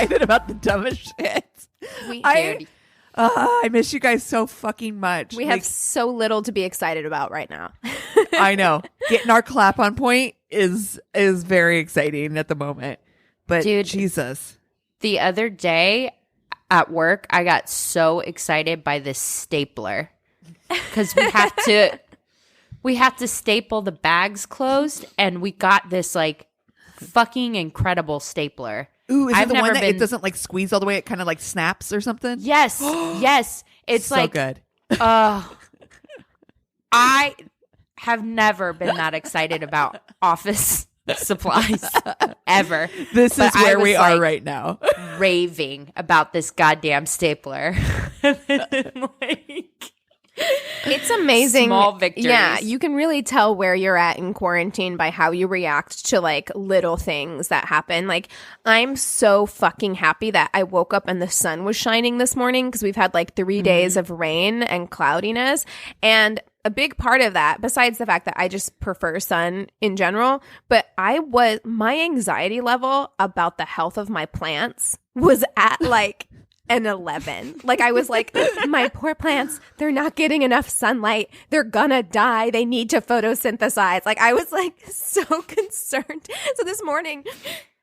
excited about the dumbest shit. I miss you guys so fucking much. We have so little to be excited about right now. I know. Getting our clap on point is very exciting at the moment. But dude, Jesus. The other day at work, I got so excited by this stapler because we have to staple the bags closed, and we got this like fucking incredible stapler. Ooh, is it the one that it doesn't like squeeze all the way? It kind of like snaps or something? Yes. Yes. It's so like good. I have never been that excited about office supplies ever. This is where we are right now. Raving about this goddamn stapler. It's amazing. Small victories. Yeah, you can really tell where you're at in quarantine by how you react to like little things that happen. Like, I'm so fucking happy that I woke up and the sun was shining this morning because we've had like 3 days of rain and cloudiness. And a big part of that, besides the fact that I just prefer sun in general, but my anxiety level about the health of my plants was at like an 11. Like, I was like, my poor plants, they're not getting enough sunlight. They're gonna die. They need to photosynthesize. Like, I was like so concerned. So this morning,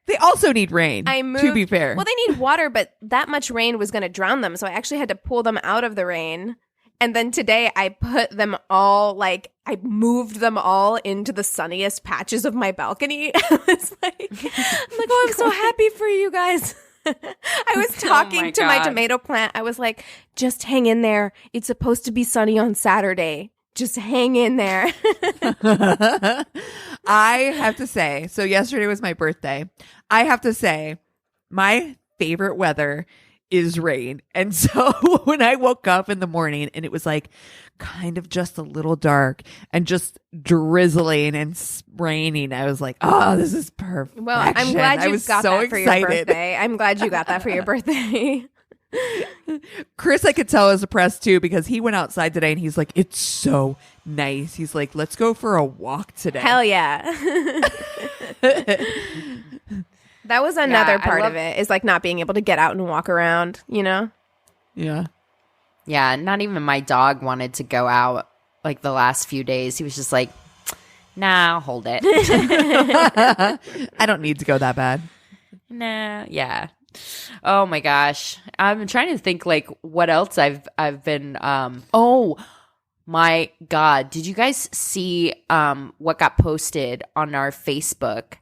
they also need rain, to be fair. Well, they need water, but that much rain was going to drown them. So I actually had to pull them out of the rain. And then today I put them all, like, I moved them all into the sunniest patches of my balcony. I'm like, oh, I'm so happy for you guys. I was talking to my tomato plant. I was like, just hang in there. It's supposed to be sunny on Saturday. Just hang in there. I have to say, so yesterday was my birthday. I have to say, my favorite weather is rain. And so when I woke up in the morning and it was like kind of just a little dark and just drizzling and raining, I was like, oh, this is perfect. Well, I'm glad you got that for your birthday. I'm glad you got that for your birthday. Chris, I could tell, is depressed too because he went outside today and he's like, it's so nice. He's like, let's go for a walk today. Hell yeah. That was another part of it, is like not being able to get out and walk around, you know? Yeah. Yeah, not even my dog wanted to go out like the last few days. He was just like, nah, I'll hold it. I don't need to go that bad. Nah, yeah. Oh my gosh. I'm trying to think like what else I've been oh my God. Did you guys see what got posted on our Facebook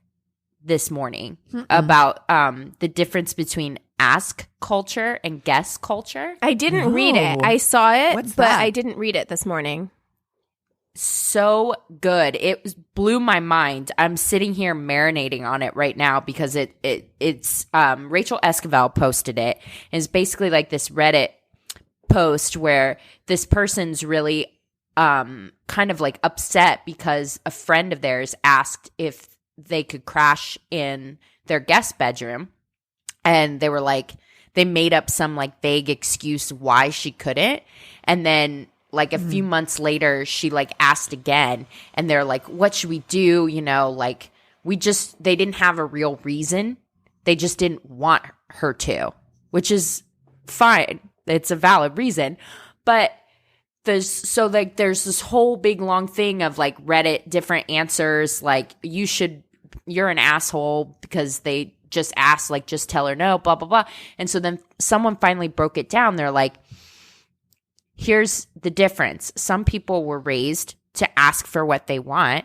this morning about the difference between ask culture and guess culture? I didn't read it. I saw it, but that? I didn't read it this morning. So good. It blew my mind. I'm sitting here marinating on it right now because it's Rachel Esquivel posted it. And it's basically like this Reddit post where this person's really kind of like upset because a friend of theirs asked if they could crash in their guest bedroom, and they were like, they made up some like vague excuse why she couldn't, and then like a few months later she like asked again, and they're like, what should we do, you know, like they didn't have a real reason, they just didn't want her to, which is fine, it's a valid reason. But there's this whole big long thing of like Reddit different answers, like you're an asshole because they just asked, like, just tell her no, blah, blah, blah. And so then someone finally broke it down. They're like, here's the difference. Some people were raised to ask for what they want,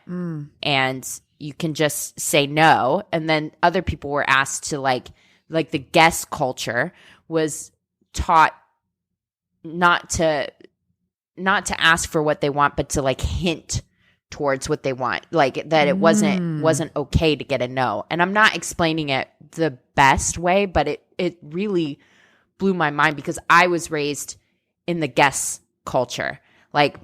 and you can just say no. And then other people were asked to like the guest culture was taught not to ask for what they want, but to like hint towards what they want, like that it wasn't okay to get a no. And I'm not explaining it the best way, but it really blew my mind because I was raised in the guess culture. Like,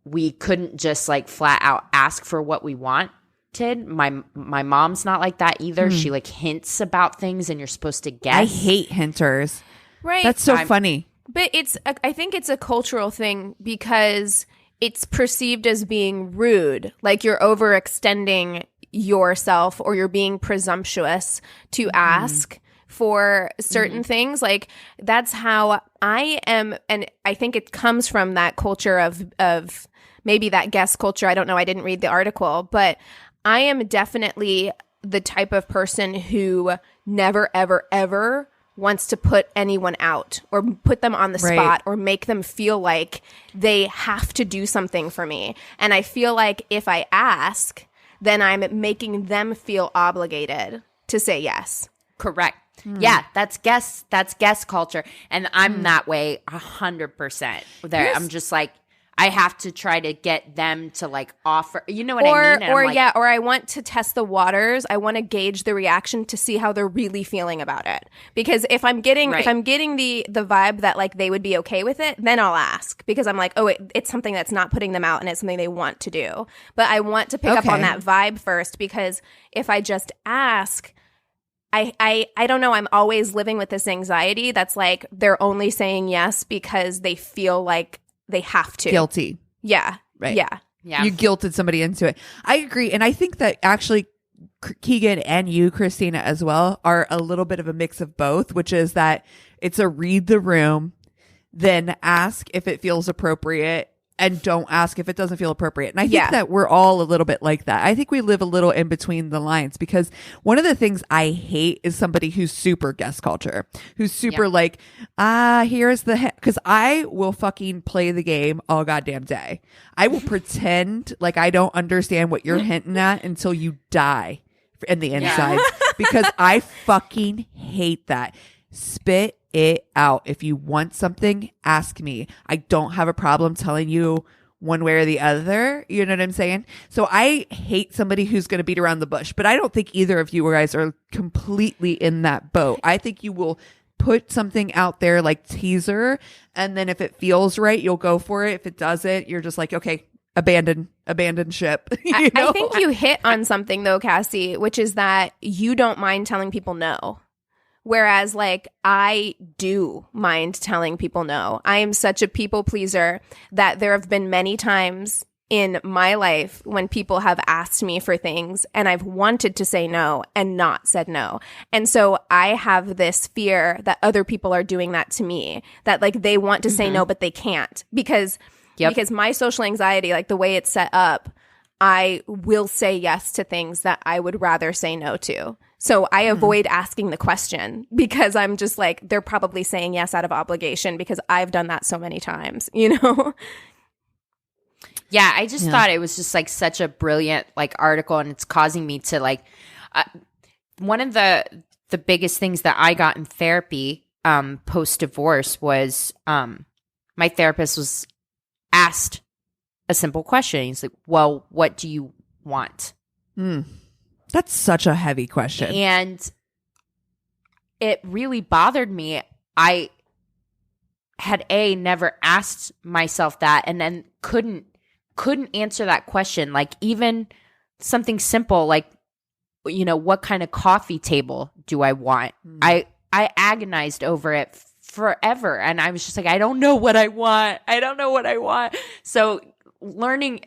we couldn't just like flat out ask for what we wanted. My mom's not like that either. She like hints about things and you're supposed to guess. I hate hinters. Right. That's so funny. But I think it's a cultural thing because it's perceived as being rude, like you're overextending yourself or you're being presumptuous to ask for certain things. Like that's how I am. And I think it comes from that culture of maybe that guest culture. I don't know. I didn't read the article, but I am definitely the type of person who never, ever, ever wants to put anyone out or put them on the spot or make them feel like they have to do something for me. And I feel like if I ask, then I'm making them feel obligated to say yes. Correct. Yeah, that's guest culture. And I'm that way 100%. There, I'm just like, I have to try to get them to like offer, you know what I mean? And or I want to test the waters. I want to gauge the reaction to see how they're really feeling about it. Because if I'm getting the vibe that like they would be okay with it, then I'll ask, because I'm like, oh, it's something that's not putting them out and it's something they want to do. But I want to pick up on that vibe first, because if I just ask, I don't know, I'm always living with this anxiety that's like they're only saying yes because they feel like they have to. Guilty. Yeah. Right. Yeah. Yeah. You guilted somebody into it. I agree. And I think that actually Keegan and you, Christina, as well, are a little bit of a mix of both, which is that it's a read the room, then ask if it feels appropriate, and don't ask if it doesn't feel appropriate. And I think that we're all a little bit like that. I think we live a little in between the lines, because one of the things I hate is somebody who's super guest culture, who's super like, here's the because I will fucking play the game all goddamn day. I will pretend like I don't understand what you're hinting at until you die in the insides, because I fucking hate that. Spit it out. If you want something, ask me. I don't have a problem telling you one way or the other. You know what I'm saying? So I hate somebody who's going to beat around the bush, but I don't think either of you guys are completely in that boat. I think you will put something out there like teaser, and then if it feels right, you'll go for it. If it doesn't, you're just like, okay, abandon ship. I think you hit on something though, Cassie, which is that you don't mind telling people no. Whereas, like, I do mind telling people no. I am such a people pleaser that there have been many times in my life when people have asked me for things and I've wanted to say no and not said no. And so I have this fear that other people are doing that to me, that like they want to say no, but they can't because my social anxiety, like the way it's set up, I will say yes to things that I would rather say no to. So I avoid asking the question because I'm just like, they're probably saying yes out of obligation because I've done that so many times, you know? Yeah, I just thought it was just like such a brilliant like article, and it's causing me to like one of the biggest things that I got in therapy post divorce was my therapist was asked a simple question. He's like, "Well, what do you want?" That's such a heavy question. And it really bothered me. I had never asked myself that, and then couldn't answer that question. Like even something simple like, you know, what kind of coffee table do I want? I agonized over it forever, and I was just like, I don't know what I want. So learning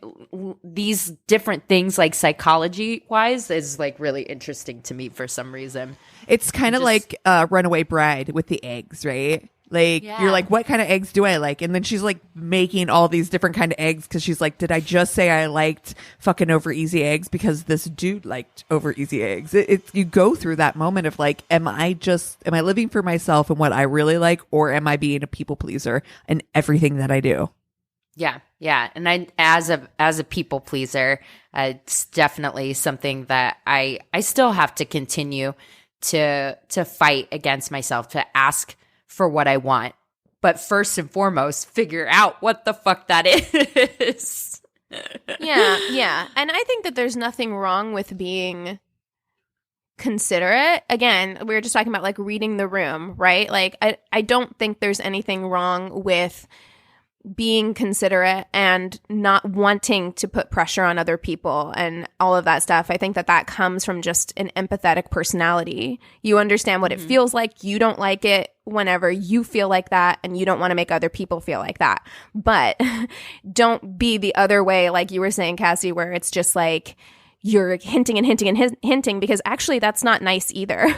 these different things like psychology wise is like really interesting to me for some reason. It's kind of like Runaway Bride with the eggs, right? Like you're like, what kind of eggs do I like? And then she's like making all these different kind of eggs because she's like, did I just say I liked fucking over easy eggs because this dude liked over easy eggs? You go through that moment of like, am I living for myself and what I really like, or am I being a people pleaser in everything that I do? Yeah. And I, as a people pleaser, it's definitely something that I still have to continue to fight against myself, to ask for what I want. But first and foremost, figure out what the fuck that is. Yeah. And I think that there's nothing wrong with being considerate. Again, we were just talking about like reading the room, right? Like I don't think there's anything wrong with being considerate and not wanting to put pressure on other people and all of that stuff. I think that comes from just an empathetic personality. You understand what it feels like. You don't like it whenever you feel like that, and you don't want to make other people feel like that. But don't be the other way, like you were saying, Cassie, where it's just like you're hinting and hinting and hinting, because actually that's not nice either.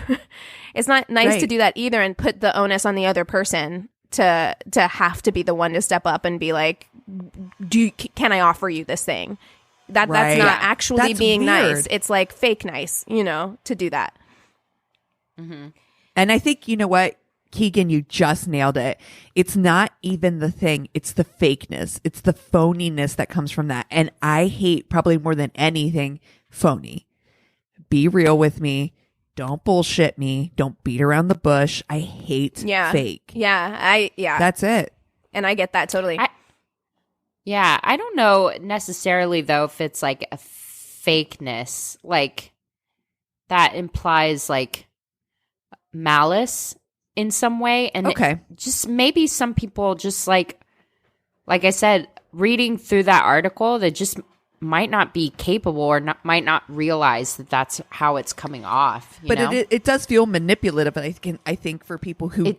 It's not nice to do that either and put the onus on the other person to have to be the one to step up and be like, can I offer you this thing? That's not actually that's being weird. Nice. It's like fake nice, to do that. Mm-hmm. And I think, you know what, Keegan, you just nailed it. It's not even the thing. It's the fakeness. It's the phoniness that comes from that. And I hate probably more than anything phony. Be real with me. Don't bullshit me. Don't beat around the bush. I hate fake. Yeah. That's it. And I get that totally. I don't know necessarily though if it's like a fakeness, like that implies like malice in some way. And just maybe some people just like I said, reading through that article, that just might not be capable or might not realize that that's how it's coming off. But it does feel manipulative. I think for people who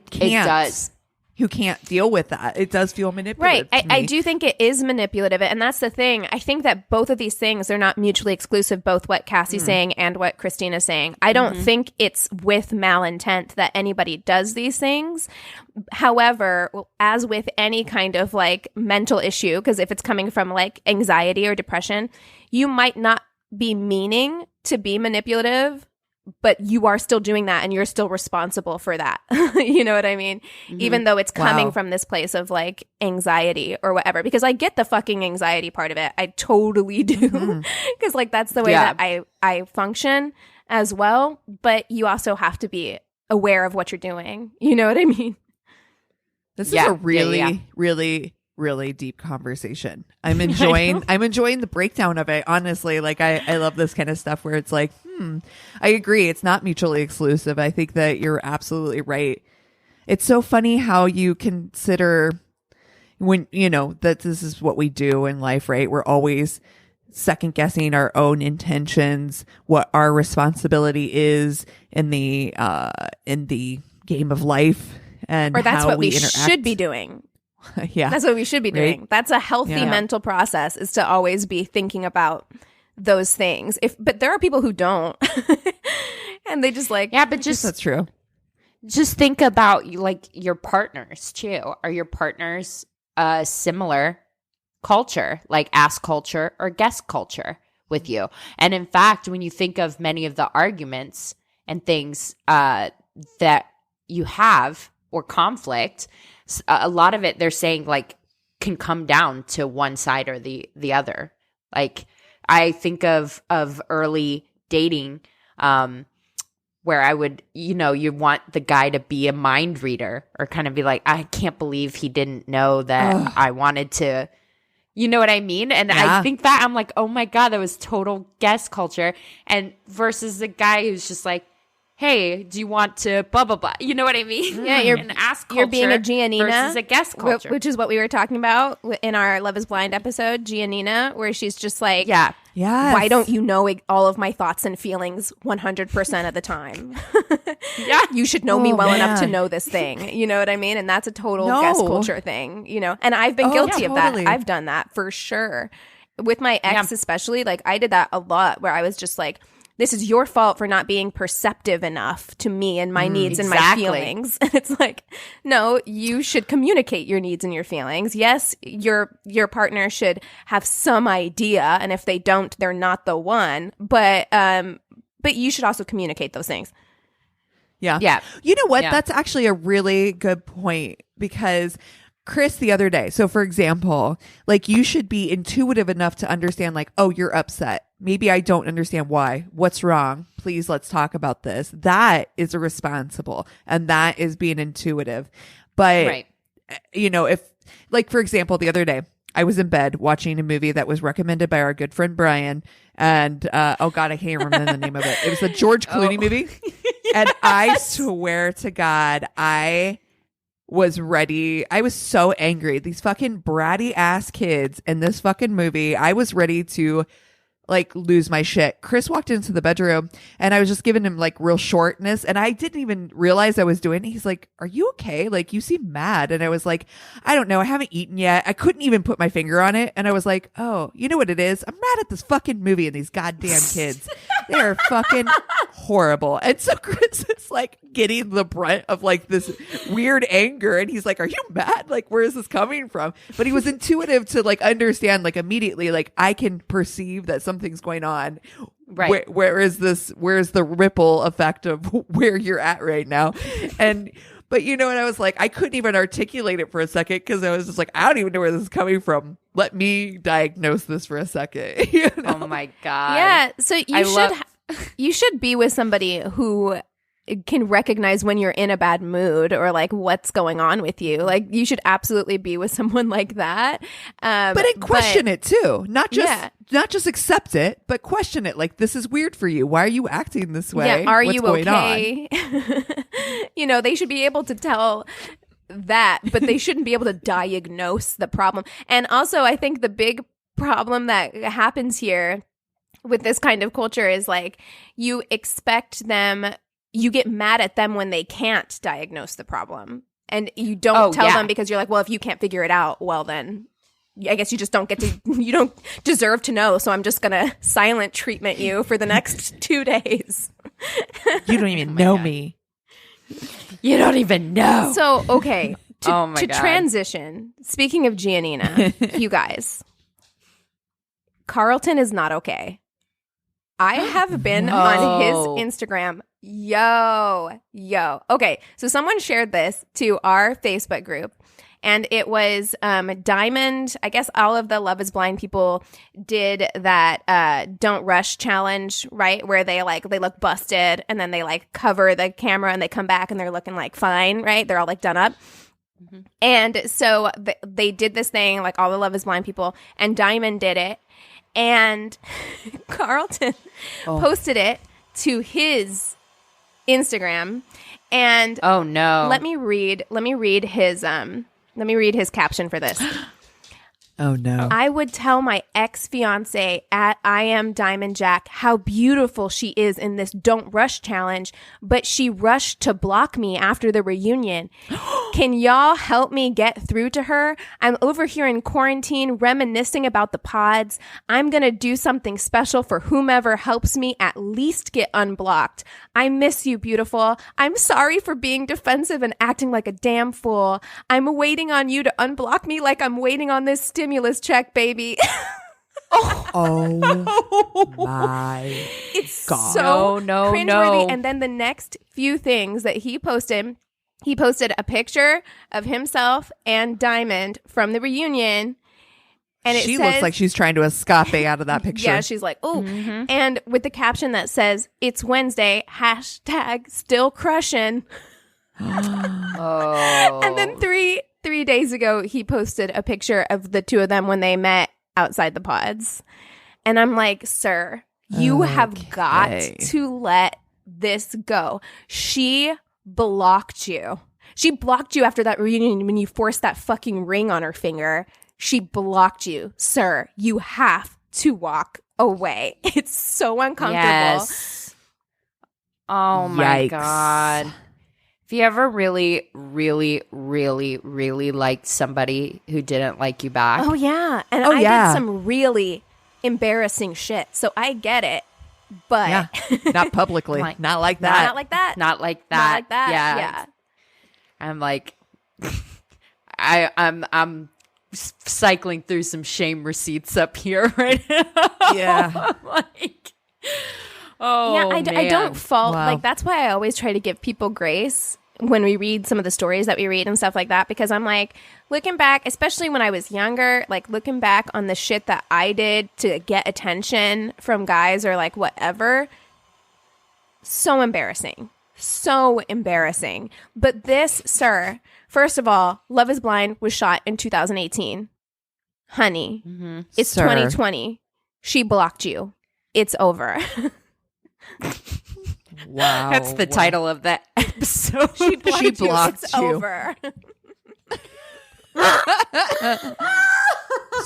can't deal with that, it does feel manipulative. Right. I do think it is manipulative. And that's the thing. I think that both of these things are not mutually exclusive, both what Cassie's saying and what Christina's saying. I don't think it's with malintent that anybody does these things. However, as with any kind of like mental issue, because if it's coming from like anxiety or depression, you might not be meaning to be manipulative, but you are still doing that and you're still responsible for that. You know what I mean? Mm-hmm. Even though it's coming from this place of like anxiety or whatever, because I get the fucking anxiety part of it. I totally do. Because like that's the way that I function as well. But you also have to be aware of what you're doing. You know what I mean? This is a really, really, really deep conversation. I'm enjoying the breakdown of it, honestly. Like I love this kind of stuff where it's like, I agree, it's not mutually exclusive. I think that you're absolutely right. It's so funny how you consider when that this is what we do in life, right? We're always second guessing our own intentions, what our responsibility is in the game of life, and or that's how what we interact. Should be doing. Yeah, that's what we should be doing. Right? That's a healthy mental process, is to always be thinking about those things. But there are people who don't, and they just like but that's true. Just think about like your partners too. Are your partners similar culture, like ask culture or guess culture with you? And in fact, when you think of many of the arguments and things that you have or conflict, a lot of it they're saying like can come down to one side or the other. Like I think of early dating where I would, you want the guy to be a mind reader or kind of be like, I can't believe he didn't know that I wanted to, you know what I mean? And I think that I'm like, oh my God, that was total guess culture. And versus the guy who's just like, hey, do you want to blah, blah, blah. You know what I mean? Yeah, you're being a Giannina versus a guess culture. Which is what we were talking about in our Love is Blind episode, Giannina, where she's just like, why don't you know all of my thoughts and feelings 100% of the time? You should know me well enough to know this thing. You know what I mean? And that's a total guess culture thing, And I've been guilty of that. I've done that for sure. With my ex especially, like I did that a lot where I was just like, this is your fault for not being perceptive enough to me and my needs and my feelings. And it's like, no, you should communicate your needs and your feelings. Yes, your partner should have some idea, and if they don't, they're not the one. But you should also communicate those things. Yeah. You know what? Yeah. That's actually a really good point, because Chris the other day, so for example, like you should be intuitive enough to understand like, oh, you're upset. Maybe I don't understand why. What's wrong? Please, let's talk about this. That is responsible, and that is being intuitive. But, if like, for example, the other day, I was in bed watching a movie that was recommended by our good friend Brian. And, oh God, I can't remember the name of it. It was a George Clooney movie. And I swear to God, I was ready. I was so angry. These fucking bratty ass kids in this fucking movie. I was ready to like lose my shit. Chris walked into the bedroom and I was just giving him like real shortness and I didn't even realize I was doing it. He's like, are you okay? Like you seem mad. And I was like, I don't know. I haven't eaten yet. I couldn't even put my finger on it. And I was like, oh, you know what it is? I'm mad at this fucking movie and these goddamn kids. They're fucking horrible. And so Chris is like getting the brunt of like this weird anger. And he's like, are you mad? Like, where is this coming from? But he was intuitive to like understand like immediately, like I can perceive that something's going on. Right. Where is this? Where's the ripple effect of where you're at right now? But you know what? I was like, I couldn't even articulate it for a second because I was just like, I don't even know where this is coming from. Let me diagnose this for a second. You know? Oh my God. Yeah. So you should be with somebody who can recognize when you're in a bad mood or like what's going on with you. Like you should absolutely be with someone like that. But question it too. Not just accept it, but question it. Like, this is weird for you. Why are you acting this way? Yeah, are What's you going okay? You know, they should be able to tell that, but they shouldn't be able to diagnose the problem. And also, I think the big problem that happens here with this kind of culture is like you expect them, you get mad at them when they can't diagnose the problem. And you don't tell them because you're like, well, if you can't figure it out, well, then I guess you just don't get to, you don't deserve to know. So I'm just going to silent treatment you for the next 2 days. You don't even know me. You don't even know. So, okay. To God. transition, speaking of Giannina, you guys, Carlton is not okay. I have been on his Instagram. Yo. Okay, so someone shared this to our Facebook group, and it was Diamond. I guess all of the Love is Blind people did that Don't Rush challenge, right? Where they look busted, and then they like cover the camera, and they come back, and they're looking like fine, right? They're all like done up. Mm-hmm. And so they did this thing, like all the Love is Blind people, and Diamond did it. And Carlton posted it to his Instagram, and oh no, let me read his caption for this. Oh no. I would tell my ex-fiance at I Am Diamond Jack how beautiful she is in this Don't Rush challenge, but she rushed to block me after the reunion. Can y'all help me get through to her? I'm over here in quarantine reminiscing about the pods. I'm going to do something special for whomever helps me at least get unblocked. I miss you, beautiful. I'm sorry for being defensive and acting like a damn fool. I'm waiting on you to unblock me like I'm waiting on this stimulus check, baby. Oh my it's God. so no, cringeworthy. no. And then the next few things that he posted a picture of himself and Diamond from the reunion. And she says, looks like she's trying to escape out of that picture. Yeah, she's like, oh. Mm-hmm. And with the caption that says, it's Wednesday, # still crushing. Oh. And then three days ago, he posted a picture of the two of them when they met outside the pods. And I'm like, sir, you have got to let this go. She blocked you. She blocked you after that reunion when you forced that fucking ring on her finger. She blocked you. Sir, you have to walk away. It's so uncomfortable. Yes. Oh my Yikes. God. If you ever really, really, really, really liked somebody who didn't like you back. Oh, yeah. And I did some really embarrassing shit. So I get it. But not publicly. Not like that. Not like that. Not like that. Not like that. Yeah. I'm like, I'm cycling through some shame receipts up here right now. Yeah. I'm like, oh, yeah, I don't fault. Wow. Like, that's why I always try to give people grace when we read some of the stories that we read and stuff like that, because I'm like, looking back, especially when I was younger, like looking back on the shit that I did to get attention from guys or like whatever, so embarrassing. So embarrassing. But this, sir, first of all, Love is Blind was shot in 2018. Honey, it's 2020. She blocked you. It's over. Wow. That's the title of that episode. She blocked you. blocked It's you. over.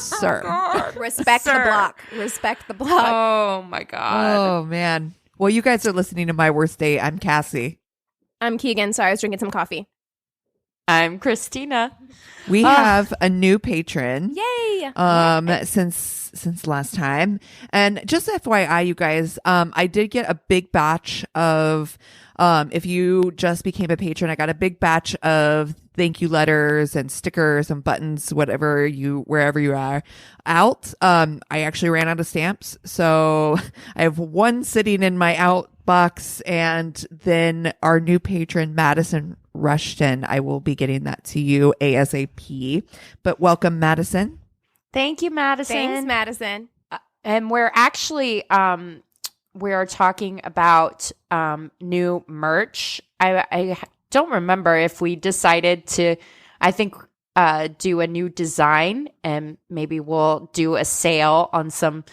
sir. Respect the block. Respect the block. Oh my God. Oh, man. Well, you guys are listening to My Worst Day. I'm Cassie. I'm Keegan. Sorry, I was drinking some coffee. I'm Christina. We have a new patron. Yay! Since last time. And just FYI, you guys, I did get a big batch of, if you just became a patron, I got a big batch of thank you letters and stickers and buttons, wherever you are out. I actually ran out of stamps. So I have one sitting in my outbox, and then our new patron, Madison Rushton, I will be getting that to you ASAP. But welcome, Madison. Thank you, Madison. Thanks, Madison. And we're actually we're talking about new merch. I don't remember if we decided to, I think, do a new design, and maybe we'll do a sale on some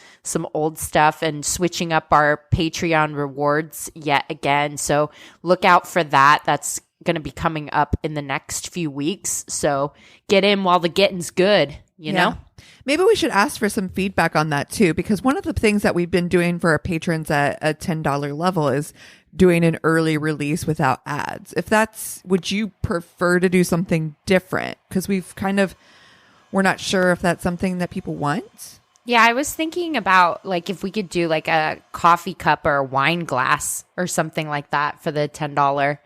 old stuff and switching up our Patreon rewards yet again. So look out for that. That's going to be coming up in the next few weeks. So get in while the getting's good, you know? Maybe we should ask for some feedback on that too, because one of the things that we've been doing for our patrons at a $10 level is doing an early release without ads. Would you prefer to do something different? Because we're not sure if that's something that people want. Yeah, I was thinking about like if we could do like a coffee cup or a wine glass or something like that for the $10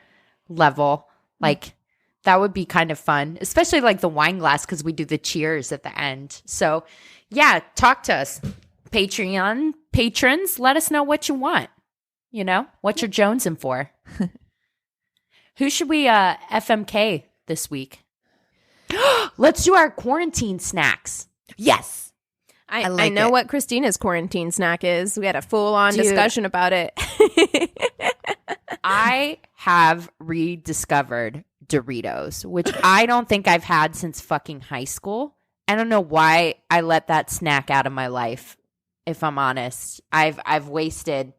level. Like that would be kind of fun, especially like the wine glass, because we do the cheers at the end. So yeah, talk to us. Patreon patrons, let us know what you want. You know, what you're jonesing for. Who should we FMK this week? Let's do our quarantine snacks. Yes. I know what Christina's quarantine snack is. We had a full-on discussion about it. I have rediscovered Doritos, which I don't think I've had since fucking high school. I don't know why I let that snack out of my life, if I'm honest. I've wasted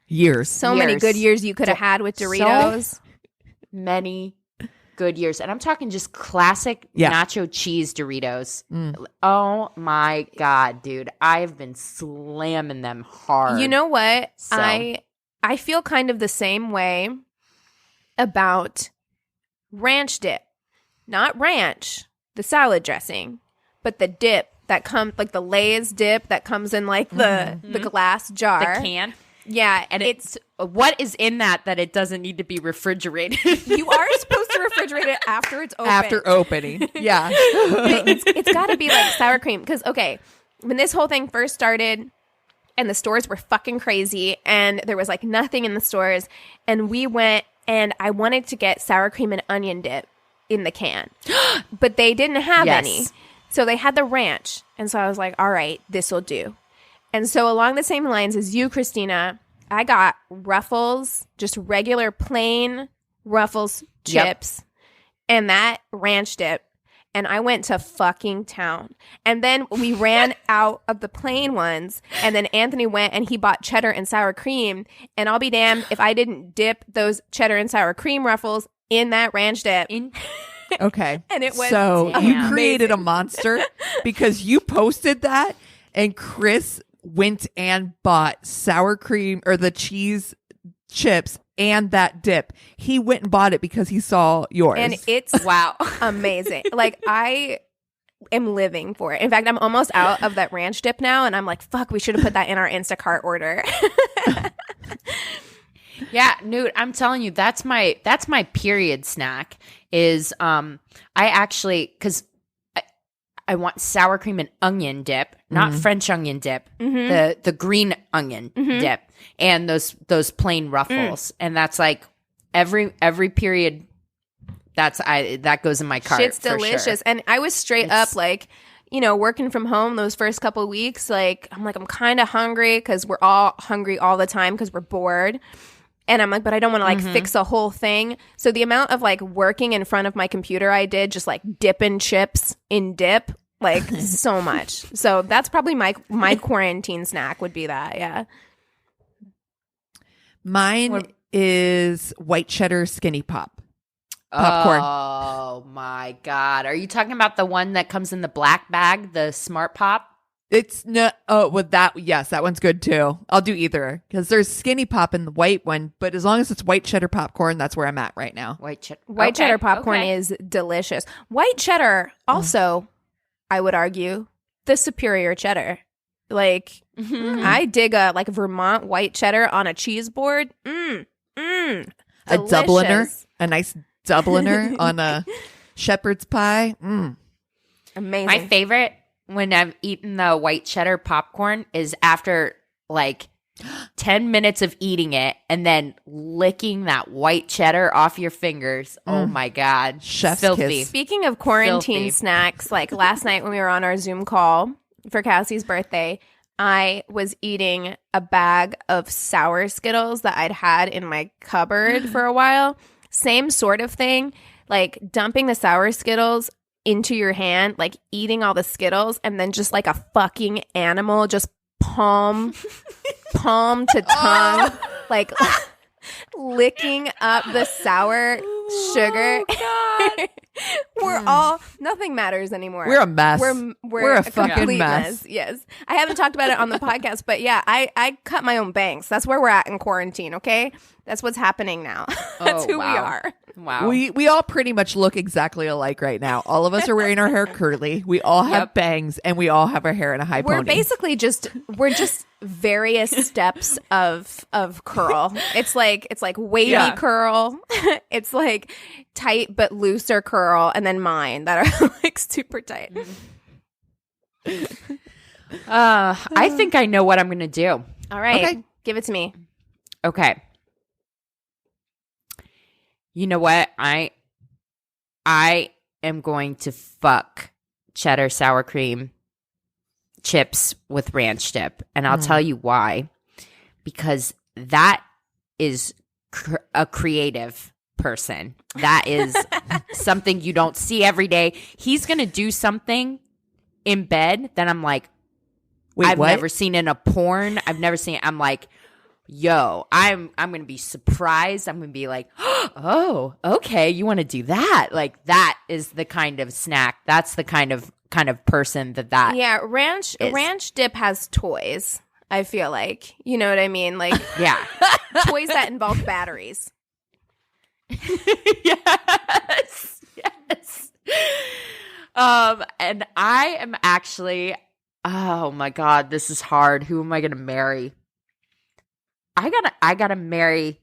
years. So many good years you could have had with Doritos. So many good years. And I'm talking just classic nacho cheese Doritos. Oh my God, dude. I've been slamming them hard. You know what? So. I feel kind of the same way about ranch dip. Not ranch, the salad dressing, but the dip that comes, like the Lay's dip that comes in like the glass jar. The can. Yeah. And it's what is in that it doesn't need to be refrigerated? You are supposed to refrigerate it after it's open. After opening. Yeah. It's got to be like sour cream. Because, okay, when this whole thing first started and the stores were fucking crazy and there was like nothing in the stores, and we went and I wanted to get sour cream and onion dip in the can, but they didn't have any. So they had the ranch. And so I was like, all right, this will do. And so along the same lines as you, Christina, I got Ruffles, just regular plain Ruffles chips, and that ranch dip. And I went to fucking town. And then we ran out of the plain ones. And then Anthony went and he bought cheddar and sour cream. And I'll be damned if I didn't dip those cheddar and sour cream Ruffles in that ranch dip. Okay. And it was so you amazing. created a monster because you posted that, and Chris went and bought sour cream or the cheese chips and that dip. He went and bought it because he saw yours. And it's amazing. Like, I am living for it. In fact, I'm almost out of that ranch dip now, and I'm like, fuck, we should have put that in our Instacart order. Yeah, Newt, I'm telling you, that's my period snack is I actually, because I want sour cream and onion dip, not French onion dip, the green onion dip, and those plain Ruffles. And that's like every period that goes in my cart. Shit's delicious. Sure. And I was straight up like, you know, working from home those first couple of weeks, like I'm kind of hungry because we're all hungry all the time because we're bored. And I'm like, but I don't want to like fix a whole thing. So the amount of like working in front of my computer I did, just like dipping chips in dip, like so much. So that's probably my quarantine snack would be that. Yeah. Mine is white cheddar skinny pop. popcorn. Oh my God. Are you talking about the one that comes in the black bag, the Smart Pop? It's no. Oh, with that, yes, that one's good too. I'll do either because there's Skinny Pop in the white one, but as long as it's white cheddar popcorn, that's where I'm at right now. White cheddar popcorn is delicious. White cheddar, also, I would argue, the superior cheddar. Like, I dig a Vermont white cheddar on a cheese board. A Dubliner, a nice Dubliner on a shepherd's pie. Amazing. My favorite when I've eaten the white cheddar popcorn is after like 10 minutes of eating it and then licking that white cheddar off your fingers. Oh my God. Chef's Filthy. kiss. Speaking of quarantine snacks, like last night when we were on our Zoom call for Cassie's birthday, I was eating a bag of sour Skittles that I'd had in my cupboard for a while. Same sort of thing, like dumping the sour Skittles into your hand, like eating all the Skittles, and then just like a fucking animal, just palm to tongue, like licking up the sour sugar. We're all, nothing matters anymore. We're a mess. We're a fucking complete mess. Yes. I haven't talked about it on the podcast, but yeah, I cut my own bangs. That's where we're at in quarantine, okay? That's what's happening now. That's who we are. Wow. We all pretty much look exactly alike right now. All of us are wearing our hair curly. We all have bangs, and we all have our hair in a high pony. We're basically just various steps of curl. It's like wavy curl. It's like tight but looser curl, and then mine that are like super tight. I think I know what I'm going to do. All right. Okay. Give it to me. Okay. You know what? I am going to fuck cheddar sour cream chips with ranch dip. And I'll tell you why. Because that is a creative person. That is something you don't see every day. He's going to do something in bed that I'm like, Wait, I've what? never seen in a porn. I've never seen it. I'm like, yo, I'm going to be surprised. I'm going to be like, oh, okay, you want to do that? Like, that is the kind of snack. That's the kind of person that Yeah, ranch dip has toys, I feel like. You know what I mean? Like, yeah. toys that involve batteries. Yes. And I am actually, oh my God, this is hard. Who am I going to marry? I gotta marry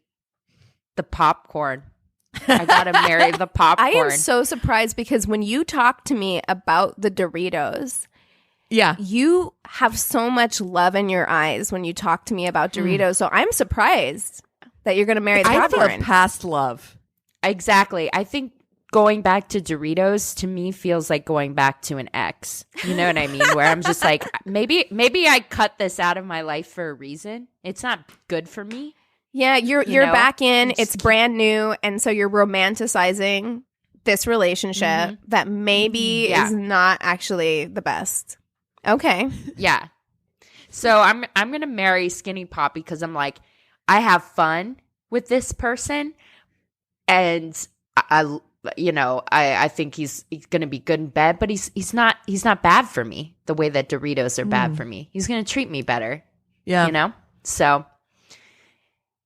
the popcorn. I gotta marry the popcorn. I am so surprised because when you talk to me about the Doritos, you have so much love in your eyes when you talk to me about Doritos. So I'm surprised that you're going to marry the I popcorn. feel past love. Exactly. I think going back to Doritos to me feels like going back to an ex. You know what I mean? Where I'm just like, maybe I cut this out of my life for a reason. It's not good for me. Yeah, you're back in. It's brand new, and so you're romanticizing this relationship that maybe is not actually the best. Okay. Yeah. So I'm gonna marry Skinny Pop because I'm like, I have fun with this person, and I think he's gonna be good in bed, but he's not bad for me the way that Doritos are bad for me. He's gonna treat me better. Yeah. You know? So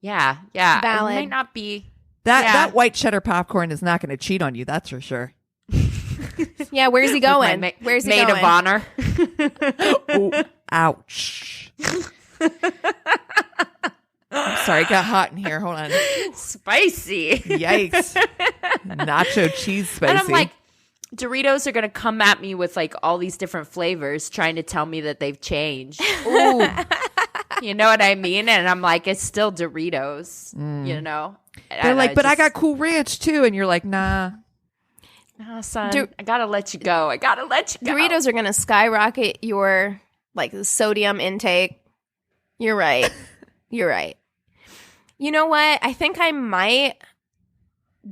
yeah. Valid. It might not be That white cheddar popcorn is not going to cheat on you, that's for sure. Yeah, where's he going? Where's he maid going? of honor. Ooh, ouch. I'm sorry, it got hot in here. Hold on. Spicy. Yikes. Nacho cheese spicy. And I'm like, Doritos are going to come at me with like all these different flavors trying to tell me that they've changed. Ooh. You know what I mean? And I'm like, it's still Doritos, you know? They're like, but I got Cool Ranch too. And you're like, nah. No, son, I got to let you go. Doritos are going to skyrocket your like sodium intake. You're right. You're right. You know what? I think I might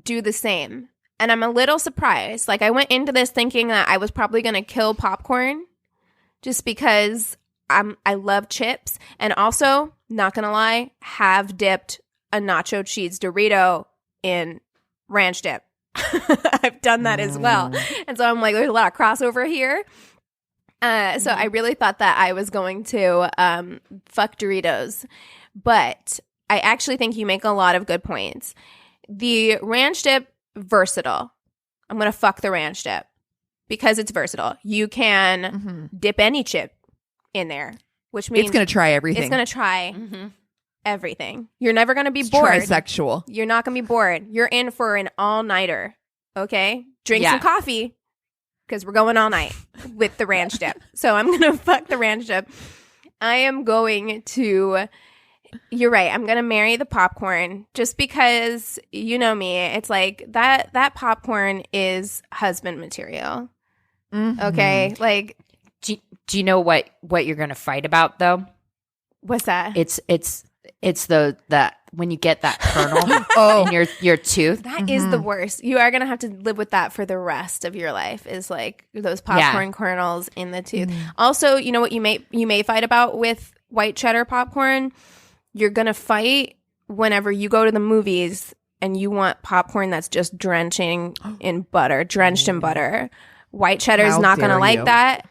do the same. And I'm a little surprised. Like, I went into this thinking that I was probably going to kill popcorn just because I love chips. And also, not going to lie, have dipped a nacho cheese Dorito in ranch dip. I've done that as well. And so I'm like, there's a lot of crossover here. So I really thought that I was going to fuck Doritos. But I actually think you make a lot of good points. The ranch dip, versatile. I'm going to fuck the ranch dip because it's versatile. You can dip any chip in there, which means It's going to try everything. it's going to try everything. You're never going to be bored. Trisexual. You're not going to be bored. You're in for an all-nighter, okay? Drink Yeah. some coffee because we're going all night with the ranch dip. So I'm going to fuck the ranch dip. I am going to... You're right. I'm going to marry the popcorn just because, you know me, it's like that popcorn is husband material. Okay? Like, Do you know what you're going to fight about though? what's that? It's the when you get that kernel in your tooth. That is the worst. You are going to have to live with that for the rest of your life, is like those popcorn kernels in the tooth. Also, you know what you may fight about with white cheddar popcorn? You're going to fight whenever you go to the movies and you want popcorn that's just drenched in butter. White cheddar is How not going to dare like you. that.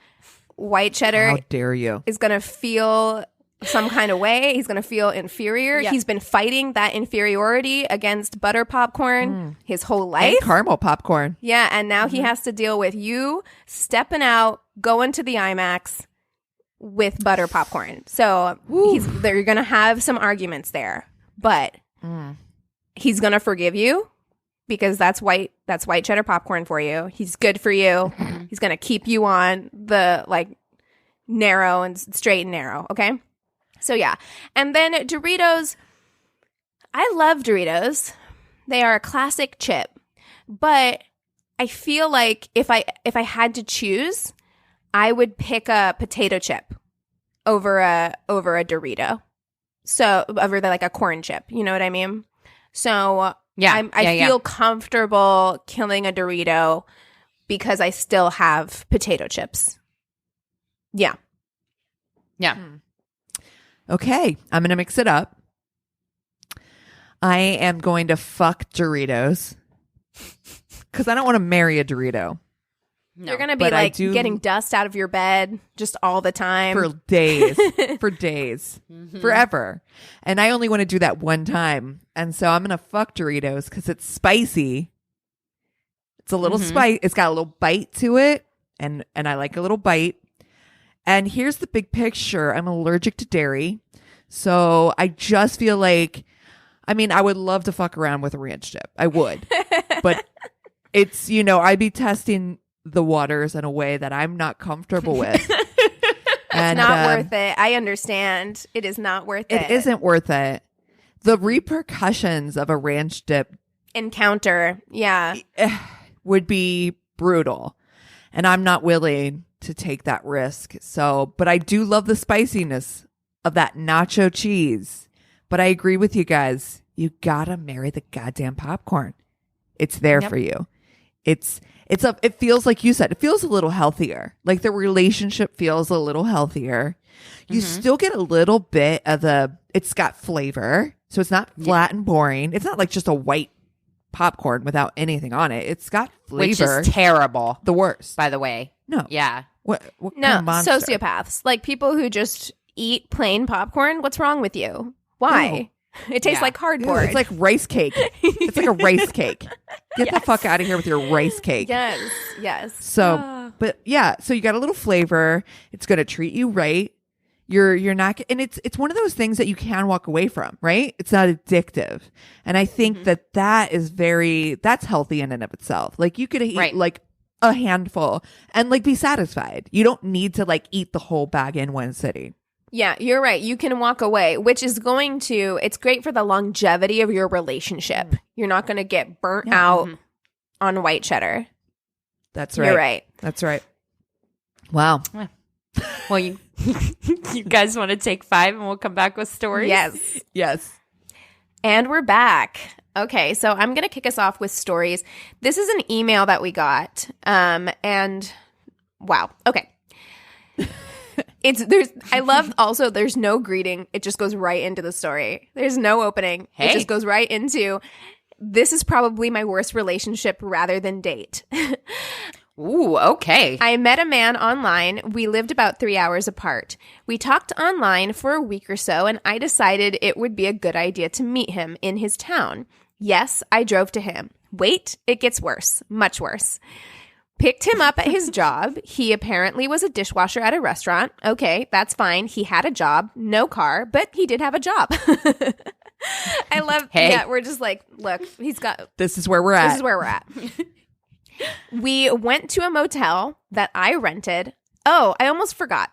White cheddar How dare you? is going to feel some kind of way. He's going to feel inferior. Yeah. He's been fighting that inferiority against butter popcorn his whole life. And caramel popcorn. Yeah, and now he has to deal with you stepping out, going to the IMAX with butter popcorn. So you're going to have some arguments there, but he's going to forgive you because that's white cheddar popcorn for you. He's good for you. He's going to keep you on the like narrow and straight and narrow, okay? So yeah. And then Doritos, I love Doritos. They are a classic chip. But I feel like if I had to choose, I would pick a potato chip over a Dorito. So over like a corn chip, you know what I mean? So I feel comfortable killing a Dorito because I still have potato chips. Yeah. Yeah. Okay, I'm going to mix it up. I am going to fuck Doritos because I don't want to marry a Dorito No. You're going to be But I like do- getting dust out of your bed just all the time. for days, forever. And I only want to do that one time. And so I'm going to fuck Doritos because it's spicy. It's a little spice. It's got a little bite to it. And I like a little bite. And here's the big picture. I'm allergic to dairy. So I just feel like, I mean, I would love to fuck around with a ranch dip. I would. But it's, I'd be testing the waters in a way that I'm not comfortable with. And, it's not worth it. I understand. It is not worth it. It isn't worth it. The repercussions of a ranch dip Encounter. Yeah. would be brutal. And I'm not willing to take that risk. So, but I do love the spiciness of that nacho cheese. But I agree with you guys. You gotta marry the goddamn popcorn. It's there for you. It feels like you said, it feels a little healthier. Like the relationship feels a little healthier. You still get a little bit of it's got flavor. So it's not flat and boring. It's not like just a white popcorn without anything on it. It's got flavor. Which is terrible, The worst. by the way. No. Yeah. What No, kind of monster? sociopaths. Like people who just eat plain popcorn. What's wrong with you? Why? It tastes Yeah. like Ew, cardboard. it's like rice cake. It's like a rice cake. Get the fuck out of here with your rice cake. Yes. Yes. So, but yeah, so you got a little flavor. It's going to treat you right. You're not, and it's one of those things that you can walk away from, right? It's not addictive. And I think that is that's healthy in and of itself. Like you could eat like a handful and like be satisfied. You don't need to like eat the whole bag in one sitting. Yeah, you're right. You can walk away, which is it's great for the longevity of your relationship. You're not going to get burnt out on white cheddar. That's right. You're right. That's right. Wow. Well, you guys want to take 5 and we'll come back with stories? Yes. Yes. And we're back. Okay, so I'm going to kick us off with stories. This is an email that we got. And wow. Okay. There's no greeting. It just goes right into the story. There's no opening. Hey. It just goes right into This is probably my worst relationship rather than date. Ooh, okay. I met a man online. We lived about 3 hours apart. We talked online for a week or so, and I decided it would be a good idea to meet him in his town. Yes, I drove to him. Wait, it gets worse. Much worse. Picked him up at his job. He apparently was a dishwasher at a restaurant. Okay, that's fine. He had a job, no car, but he did have a job. I love, we're just like, look, he's got... This is where we're at. This is where we're at. We went to a motel that I rented. Oh, I almost forgot.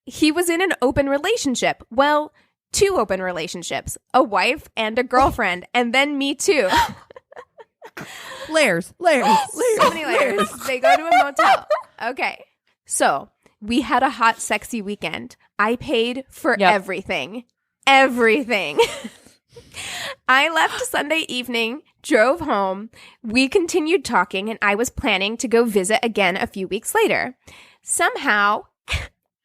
He was in an open relationship. Well, 2 open relationships. A wife and a girlfriend. And then me too. Layers. So many layers. They go to a motel. Okay. So we had a hot, sexy weekend. I paid for everything. Everything. I left Sunday evening, drove home. We continued talking, and I was planning to go visit again a few weeks later. Somehow,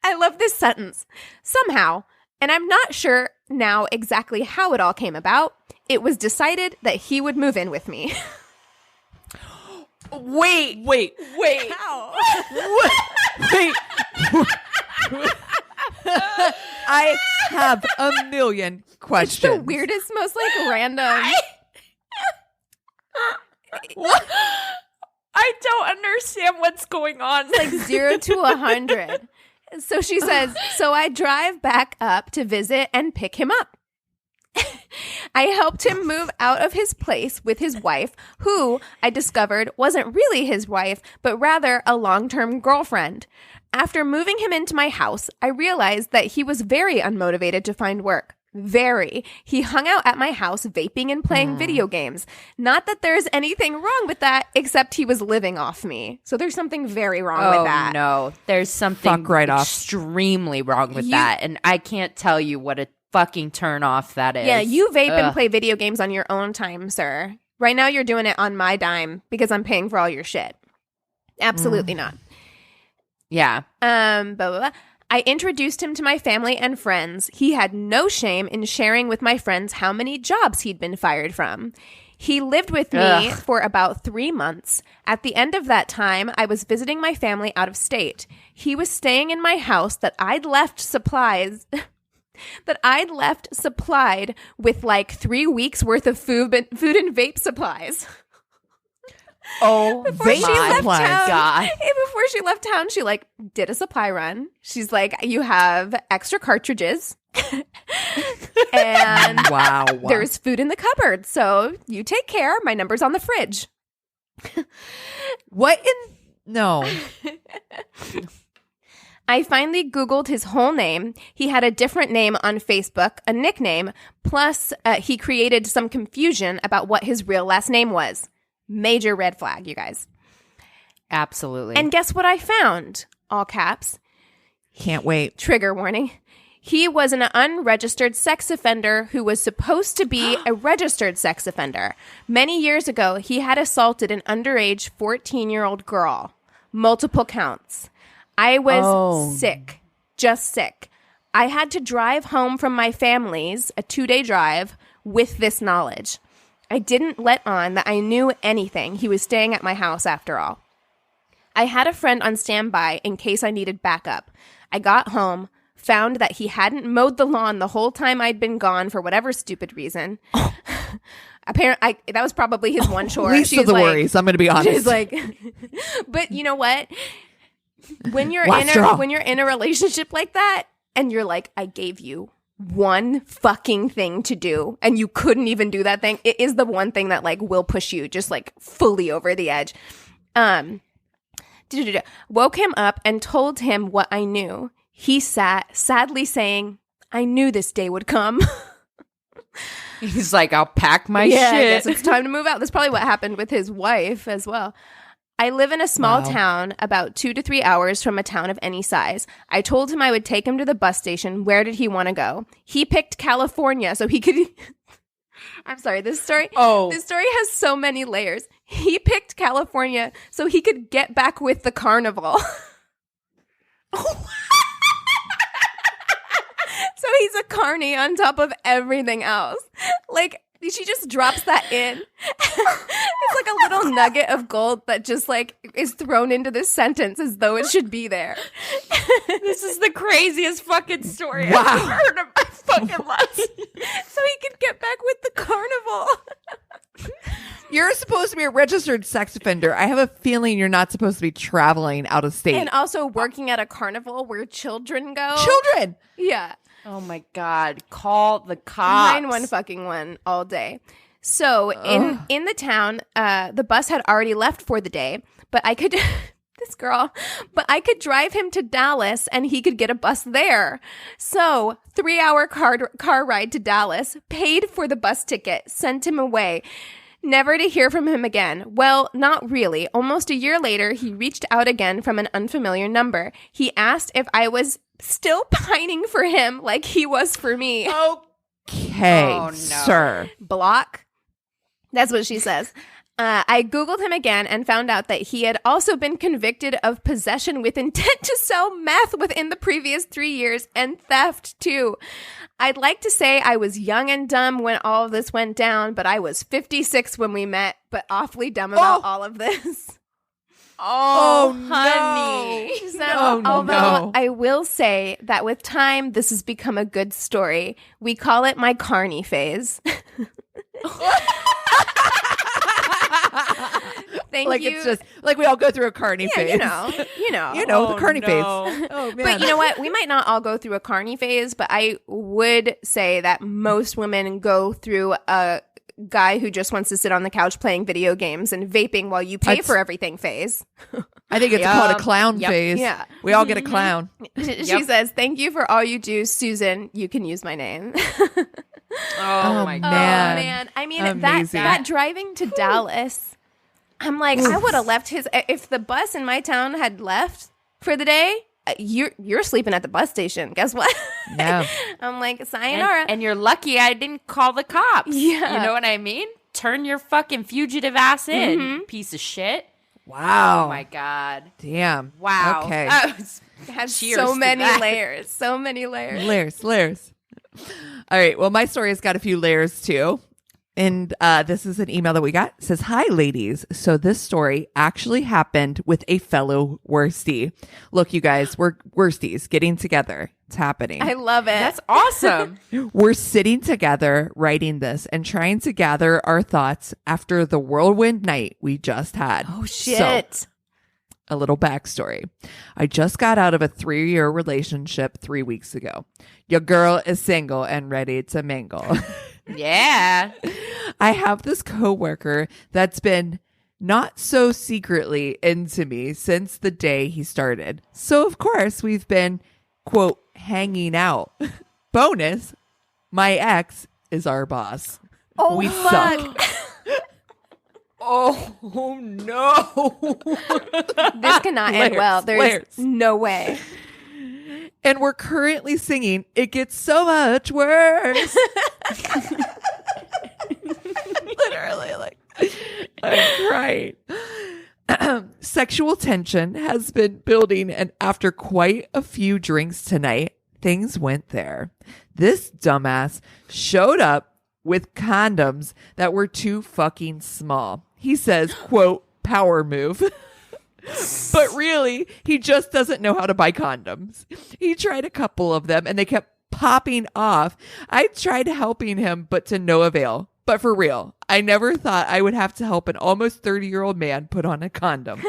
I love this sentence. Somehow, and I'm not sure now exactly how it all came about, it was decided that he would move in with me. Wait. How? Wait. I have a million questions. It's the weirdest, most like random. What? I don't understand what's going on. It's like 0 to 100. So she says, so I drive back up to visit and pick him up. I helped him move out of his place with his wife, who I discovered wasn't really his wife, but rather a long-term girlfriend. After moving him into my house, I realized that he was very unmotivated to find work. Very. He hung out at my house vaping and playing video games. Not that there's anything wrong with that, except he was living off me. So there's something very wrong with that. No, there's something extremely wrong with that. And I can't tell you what a fucking turn off that is. Yeah, you vape and play video games on your own time, sir. Right now you're doing it on my dime because I'm paying for all your shit. Absolutely not. Yeah. Blah, blah, blah. I introduced him to my family and friends. He had no shame in sharing with my friends how many jobs he'd been fired from. He lived with me for about 3 months. At the end of that time, I was visiting my family out of state. He was staying in my house that I'd left supplied with like 3 weeks worth of food and vape supplies. Oh, before she left town, God. Before she left town, she like did a supply run. She's like, you have extra cartridges. And wow. There's food in the cupboard. So you take care. My number's on the fridge. What in? No. I finally Googled his whole name. He had a different name on Facebook, a nickname, plus he created some confusion about what his real last name was. Major red flag, you guys. Absolutely. And guess what I found? All caps. Can't wait. Trigger warning. He was an unregistered sex offender who was supposed to be a registered sex offender. Many years ago, he had assaulted an underage 14-year-old girl. Multiple counts. I was sick. Just sick. I had to drive home from my family's, a 2-day drive, with this knowledge. I didn't let on that I knew anything. He was staying at my house after all. I had a friend on standby in case I needed backup. I got home, found that he hadn't mowed the lawn the whole time I'd been gone for whatever stupid reason. Apparently, that was probably his one chore. Least of the worries, I'm going to be honest. She's like, but you know what? When you're in a relationship like that, and you're like, I gave you one fucking thing to do and you couldn't even do that thing, it is the one thing that like will push you just like fully over the edge. Woke him up and told him what I knew. He sat sadly saying, I knew this day would come. He's like, I'll pack my I shit. guess it's time to move out. That's probably what happened with his wife as well. I live in a small town about 2 to 3 hours from a town of any size. I told him I would take him to the bus station. Where did he want to go? He picked California so he could... I'm sorry, this story has so many layers. He picked California so he could get back with the carnival. So he's a carny on top of everything else. Like, She just drops that in. It's like a little nugget of gold that just like is thrown into this sentence as though it should be there. This is the craziest fucking story Wow. I've ever heard of my fucking life. So he could get back with the carnival. You're supposed to be a registered sex offender. I have a feeling you're not supposed to be traveling out of state. And also working at a carnival where children go. Children. Yeah. Oh my God. Call the cops. 911 all day. So in the town, the bus had already left for the day, but I could but I could drive him to Dallas and he could get a bus there. So 3-hour car ride to Dallas, paid for the bus ticket, sent him away. Never to hear from him again. Well, not really. Almost a year later, he reached out again from an unfamiliar number. He asked if I was still pining for him like he was for me. Okay, Oh, no. sir. Block. That's what she says. I Googled him again and found out that he had also been convicted of possession with intent to sell meth within the previous 3 years and theft too. I'd like to say I was young and dumb when all of this went down, but I was 56 when we met, but awfully dumb about all of this. Oh, no. honey. So, no. although I will say that with time, this has become a good story. We call it my Carny Phase. Thank Like you. it's just like we all go through a Carny phase. you know. The Carny phase. no. Oh man. But you know what? We might not all go through a Carny phase, but I would say that most women go through a guy who just wants to sit on the couch playing video games and vaping while you pay That's- for everything phase. I think it's called a clown Yep. phase. Yeah. We all get a clown. She says, "Thank you for all you do, Susan. You can use my name." Oh, my man. God. Oh man, I mean Amazing. that driving to Dallas, I'm like, I would have left his. If the bus in my town had left for the day, you're sleeping at the bus station. Guess what? Yeah. I'm like, sayonara. And you're lucky I didn't call the cops. Yeah. You know what I mean? Turn your fucking fugitive ass in, piece of shit. Wow. Oh my God. Damn. Wow. Okay. It has Cheers so to many that. layers. So many layers. Layers. All right. Well, my story has got a few layers too. And this is an email that we got. It says, "Hi, ladies. So this story actually happened with a fellow worstie. Look, you guys, we're worsties getting together. It's happening. I love it. That's awesome. We're sitting together writing this and trying to gather our thoughts after the whirlwind night we just had. oh shit. A little backstory. I just got out of a 3-year relationship 3 weeks ago. Your girl is single and ready to mingle. Yeah. I have this coworker that's been not so secretly into me since the day he started. So, of course, we've been, quote, hanging out. Bonus, my ex is our boss. Oh, we fuck. suck. Oh no. This cannot end Layers, well. There's layers. no way. And we're currently singing It Gets So Much Worse. Literally, like, I'm crying. Sexual tension has been building, and after quite a few drinks tonight, things went there. This dumbass showed up with condoms that were too fucking small. He says, quote, power move. But really, he just doesn't know how to buy condoms. He tried a couple of them and they kept popping off. I tried helping him, but to no avail. But for real, I never thought I would have to help an almost 30-year-old man put on a condom.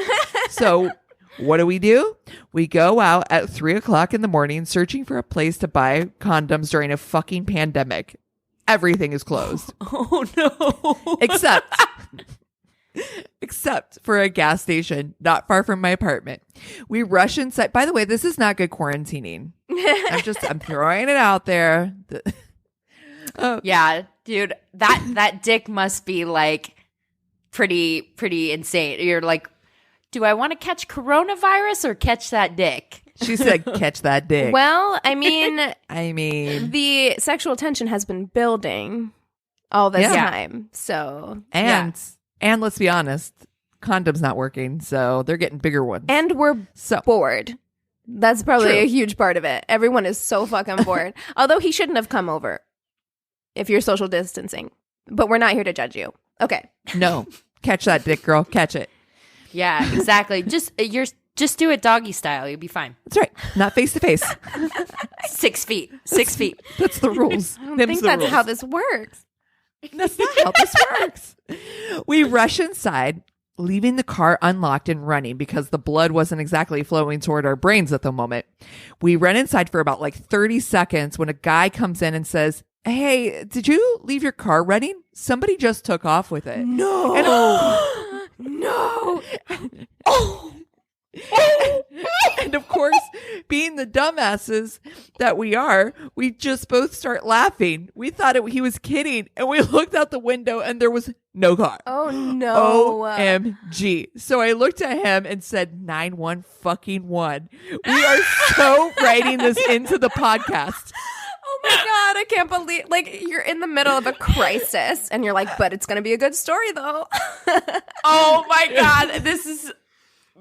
So what do? We go out at 3:00 in the morning searching for a place to buy condoms during a fucking pandemic. Everything is closed. Oh no. Except for a gas station not far from my apartment. We rush inside. By the way, this is not good quarantining. I'm throwing it out there. Yeah, dude. That dick must be like pretty insane. You're like, do I want to catch coronavirus or catch that dick? She said, catch that dick. Well, I mean, the sexual tension has been building all this Yeah. time. So, And let's be honest, condoms not working, so they're getting bigger ones. and we're So bored. That's probably True. a huge part of it. Everyone is so fucking bored. Although he shouldn't have come over if you're social distancing. But we're not here to judge you. Okay. No. Catch that dick, girl. Catch it. Yeah, exactly. Just do it doggy style. You'll be fine. That's right. Not face to face. 6 feet. 6 feet. That's the rules. I don't think that's how this works. That's not how this works. We rush inside, leaving the car unlocked and running because the blood wasn't exactly flowing toward our brains at the moment. We run inside for about like 30 seconds when a guy comes in and says, "Hey, did you leave your car running? Somebody just took off with it." No. No. And of course, being the dumbasses that we are, we just both start laughing. We thought he was kidding, and we looked out the window and there was no car. Oh no. OMG. So I looked at him and said 911. We are so writing this into the podcast. Oh my God, I can't believe, like, you're in the middle of a crisis and you're like, but it's going to be a good story though. Oh my God. This is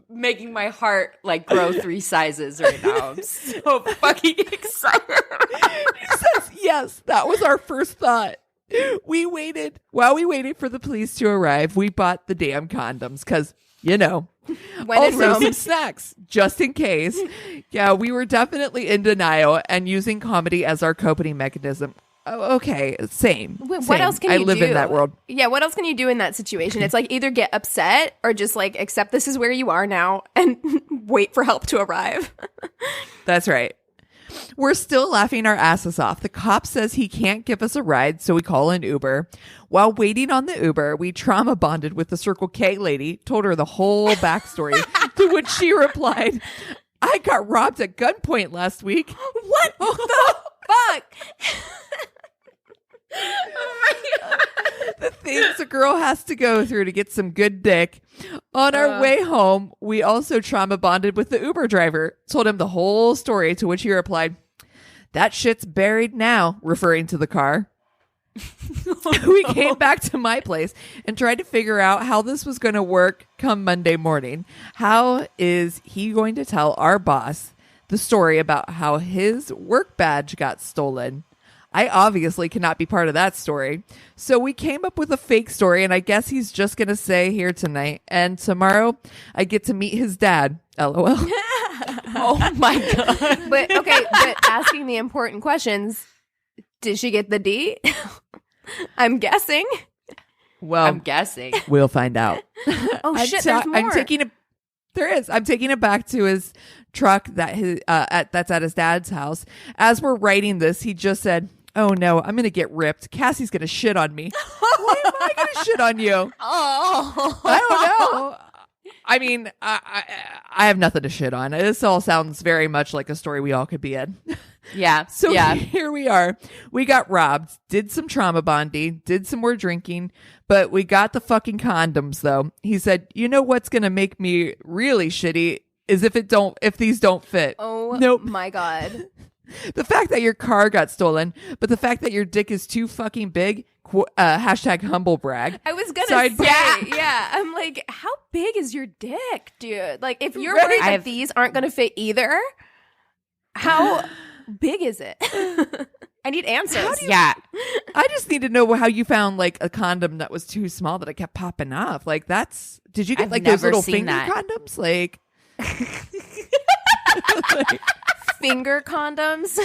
making my heart like grow 3 sizes right now. I'm so fucking excited. He says, yes, that was our first thought. While we waited for the police to arrive, we bought the damn condoms because, you know, When in also Rome. some snacks just in case. Yeah, we were definitely in denial and using comedy as our coping mechanism. Oh, okay, same. What same. else can you do? I live in that world. Yeah, what else can you do in that situation? It's like either get upset or just like accept this is where you are now and wait for help to arrive. That's right. We're still laughing our asses off. The cop says he can't give us a ride, so we call an Uber. While waiting on the Uber, we trauma bonded with the Circle K lady, told her the whole backstory, to which she replied, "I got robbed at gunpoint last week." What the fuck? Oh my God. The things a girl has to go through to get some good dick. On our way home, we also trauma bonded with the Uber driver, told him the whole story, to which he replied, "That shit's buried now," referring to the car. We came back to my place and tried to figure out how this was going to work come Monday morning. How is he going to tell our boss the story about how his work badge got stolen? I obviously cannot be part of that story. So we came up with a fake story, and I guess he's just going to say here tonight. And tomorrow I get to meet his dad. LOL. Oh my God. But asking the important questions, did she get the D? I'm guessing. Well, I'm guessing. we'll find out. Oh shit, there's more. I'm taking it back to his truck that's at his dad's house. As we're writing this, he just said, "Oh no, I'm gonna get ripped. Cassie's gonna shit on me." Why am I gonna shit on you? Oh, I don't know. I mean, I have nothing to shit on. This all sounds very much like a story we all could be in. Yeah. So yeah. here we are. We got robbed, did some trauma bonding, did some more drinking, but we got the fucking condoms though. He said, "You know what's going to make me really shitty is if these don't fit." oh Nope. my God. The fact that your car got stolen, but the fact that your dick is too fucking big, hashtag humble brag. I was gonna Side say, yeah. I'm like, how big is your dick, dude? Like, if you're Right? worried that these aren't gonna fit either, how big is it? I need answers. Yeah. I just need to know how you found like a condom that was too small that it kept popping off. Like did you get I've like those never little seen finger that. condoms? Like, Finger condoms.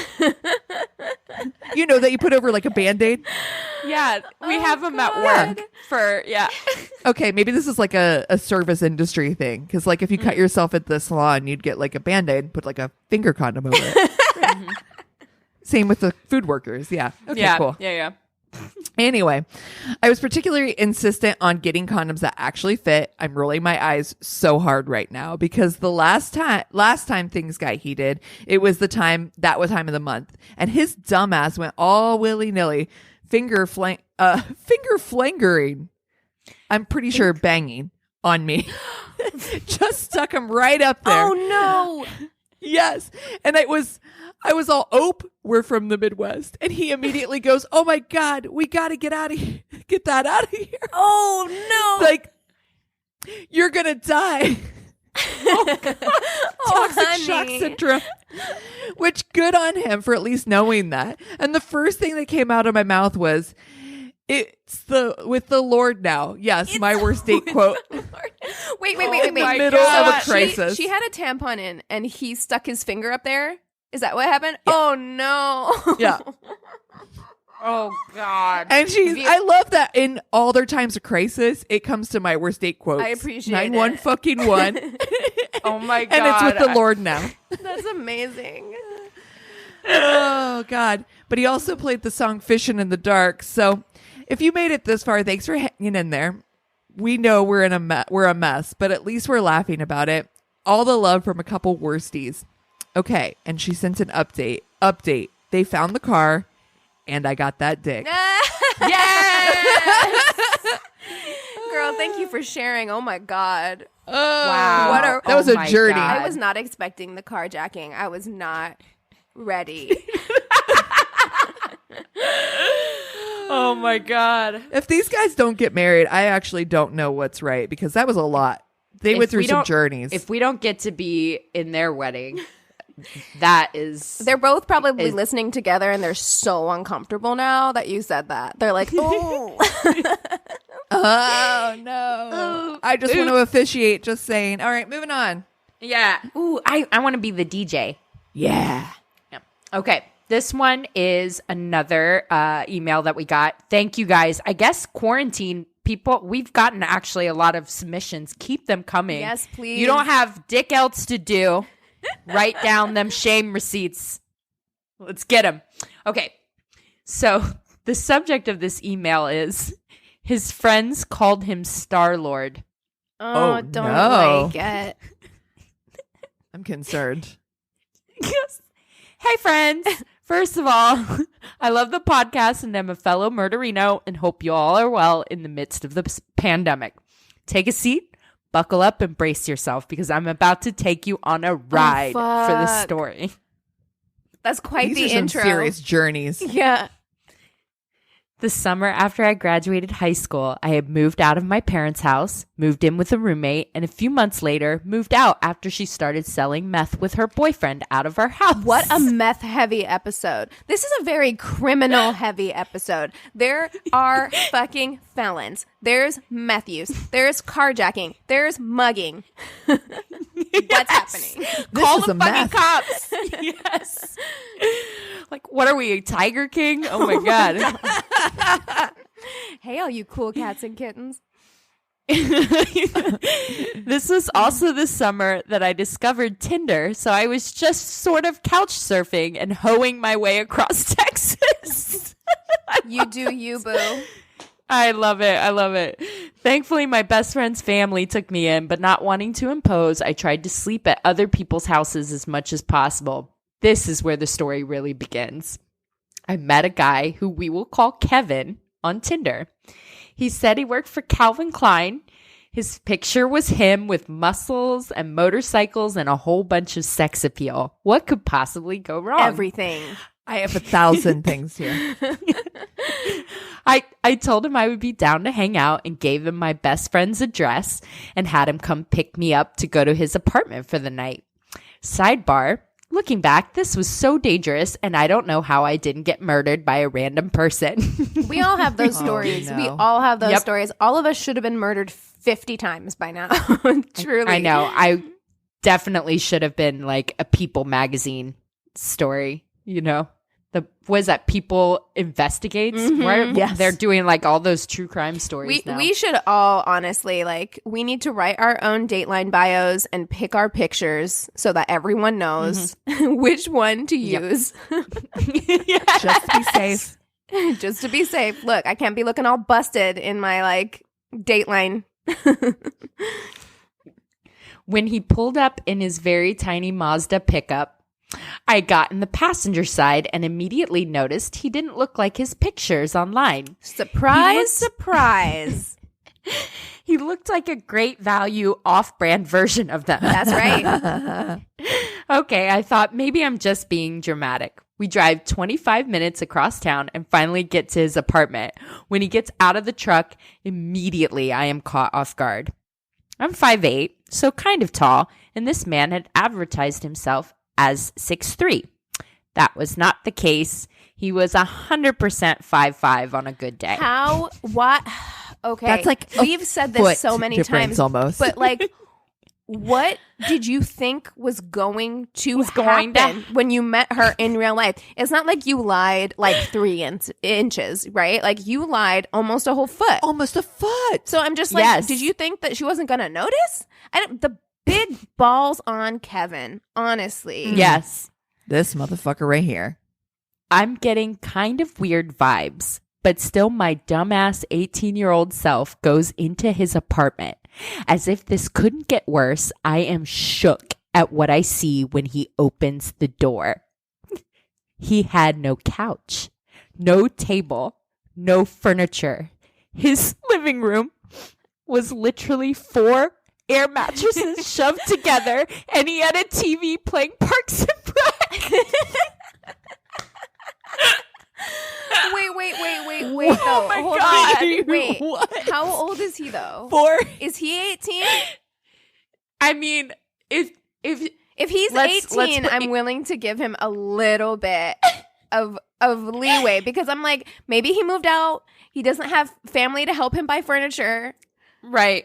you know, that you put over like a Band-Aid? Yeah. We have them at God. work for, yeah. Okay, maybe this is like a service industry thing. Because like if you cut yourself at the salon, you'd get like a Band-Aid, put like a finger condom over it. Same with the food workers. Yeah. Okay, yeah. cool. Yeah. Anyway, I was particularly insistent on getting condoms that actually fit. I'm rolling my eyes so hard right now because the last time things got heated, it was the time of the month, and his dumbass went all willy-nilly finger flangering. I'm pretty sure banging on me. Just stuck him right up there. Oh no. Yes. And I was all, "Ope, we're from the Midwest." And he immediately goes, "Oh my God, we got to get that out of here." Oh no. Like, you're going to die. Toxic shock honey. syndrome. Which, good on him for at least knowing that. And the first thing that came out of my mouth was, It's with the Lord now. Yes, my worst date quote. Wait. In the middle of a crisis. She had a tampon in, and he stuck his finger up there. Is that what happened? Yeah. Oh no. Yeah. Oh God. And I love that in all their times of crisis, it comes to my worst date quotes. I appreciate 9-1 it. fucking 1. Oh my God. And it's with the Lord now. That's amazing. Oh God. But he also played the song Fishing in the Dark. So if you made it this far, thanks for hanging in there. We know we're a mess, but at least we're laughing about it. All the love from a couple worsties. Okay, and she sent an update. They found the car, and I got that dick. Yes! Girl, thank you for sharing. Oh my God. Wow. That was a journey. God. I was not expecting the carjacking. I was not ready. Oh my God. If these guys don't get married, I actually don't know what's right, because that was a lot. They went through some journeys. If we don't get to be in their wedding, that is... They're both probably listening together, and they're so uncomfortable now that you said that. They're like, oh. Oh, no. I just want to officiate, just saying. All right, moving on. Yeah. Ooh, I want to be the DJ. Yeah. Okay. This one is another email that we got. Thank you guys. I guess quarantine people, we've gotten actually a lot of submissions. Keep them coming. Yes, please. You don't have dick else to do. Write down them shame receipts. Let's get them. Okay. So the subject of this email is his friends called him Starlord. Oh, don't like it. I'm concerned. Yes. Hey, friends. First of all, I love the podcast and I'm a fellow murderino and hope you all are well in the midst of the pandemic. Take a seat, buckle up, and brace yourself because I'm about to take you on a ride for the story. That's quite These the are intro. some serious journeys. Yeah. The summer after I graduated high school, I had moved out of my parents' house, moved in with a roommate, and a few months later, moved out after she started selling meth with her boyfriend out of our house. What a meth-heavy episode. This is a very criminal-heavy episode. There are fucking felons. There's meth use. There's carjacking. There's mugging. What's happening? Call is the a fucking meth. cops. Yes. Like, what are we, a Tiger King? Oh, my God. Hey, all you cool cats and kittens. This was also the summer that I discovered Tinder, so I was just sort of couch surfing and hoeing my way across Texas. You do you, boo. I love it. I love it. Thankfully, my best friend's family took me in, but not wanting to impose, I tried to sleep at other people's houses as much as possible. This is where the story really begins. I met a guy who we will call Kevin on Tinder. He said he worked for Calvin Klein. His picture was him with muscles and motorcycles and a whole bunch of sex appeal. What could possibly go wrong? Everything. I have 1,000 things here. I told him I would be down to hang out and gave him my best friend's address and had him come pick me up to go to his apartment for the night. Sidebar, looking back, this was so dangerous and I don't know how I didn't get murdered by a random person. We all have those stories. no. We all have those Yep. stories. All of us should have been murdered 50 times by now. Truly. I know. I definitely should have been like a People magazine story, you know? Was that People Investigates? Where Yes. they're doing like all those true crime stories now. We should all honestly, like, we need to write our own Dateline bios and pick our pictures so that everyone knows which one to use. Just be safe. Just to be safe. Look, I can't be looking all busted in my like Dateline. When he pulled up in his very tiny Mazda pickup, I got in the passenger side and immediately noticed he didn't look like his pictures online. Surprise, surprise. He looked like a great value off-brand version of them. That's right. Okay, I thought maybe I'm just being dramatic. We drive 25 minutes across town and finally get to his apartment. When he gets out of the truck, immediately I am caught off guard. I'm 5'8", so kind of tall, and this man had advertised himself as 6'3". That was not the case. He was 100% 5'5" on a good day. How? What? Okay. That's like we've said this so many difference times almost. But like, what did you think was going to going happen when you met her in real life? It's not like you lied like 3 inches, right? Like you lied almost a whole foot. Almost a foot. So I'm just like, Yes. did you think that she wasn't going to notice? The big balls on Kevin, honestly. Yes. This motherfucker right here. I'm getting kind of weird vibes, but still my dumbass 18-year-old self goes into his apartment. As if this couldn't get worse, I am shook at what I see when he opens the door. He had no couch, no table, no furniture. His living room was literally 4 air mattresses shoved together, and he had a TV playing Parks and Rec. Wait, though. my Hold God. on. Wait. What? How old is he, though? 4. Is he 18? I mean, if If he's Let's 18, put- I'm willing to give him a little bit of leeway because I'm like, maybe he moved out. He doesn't have family to help him buy furniture. right.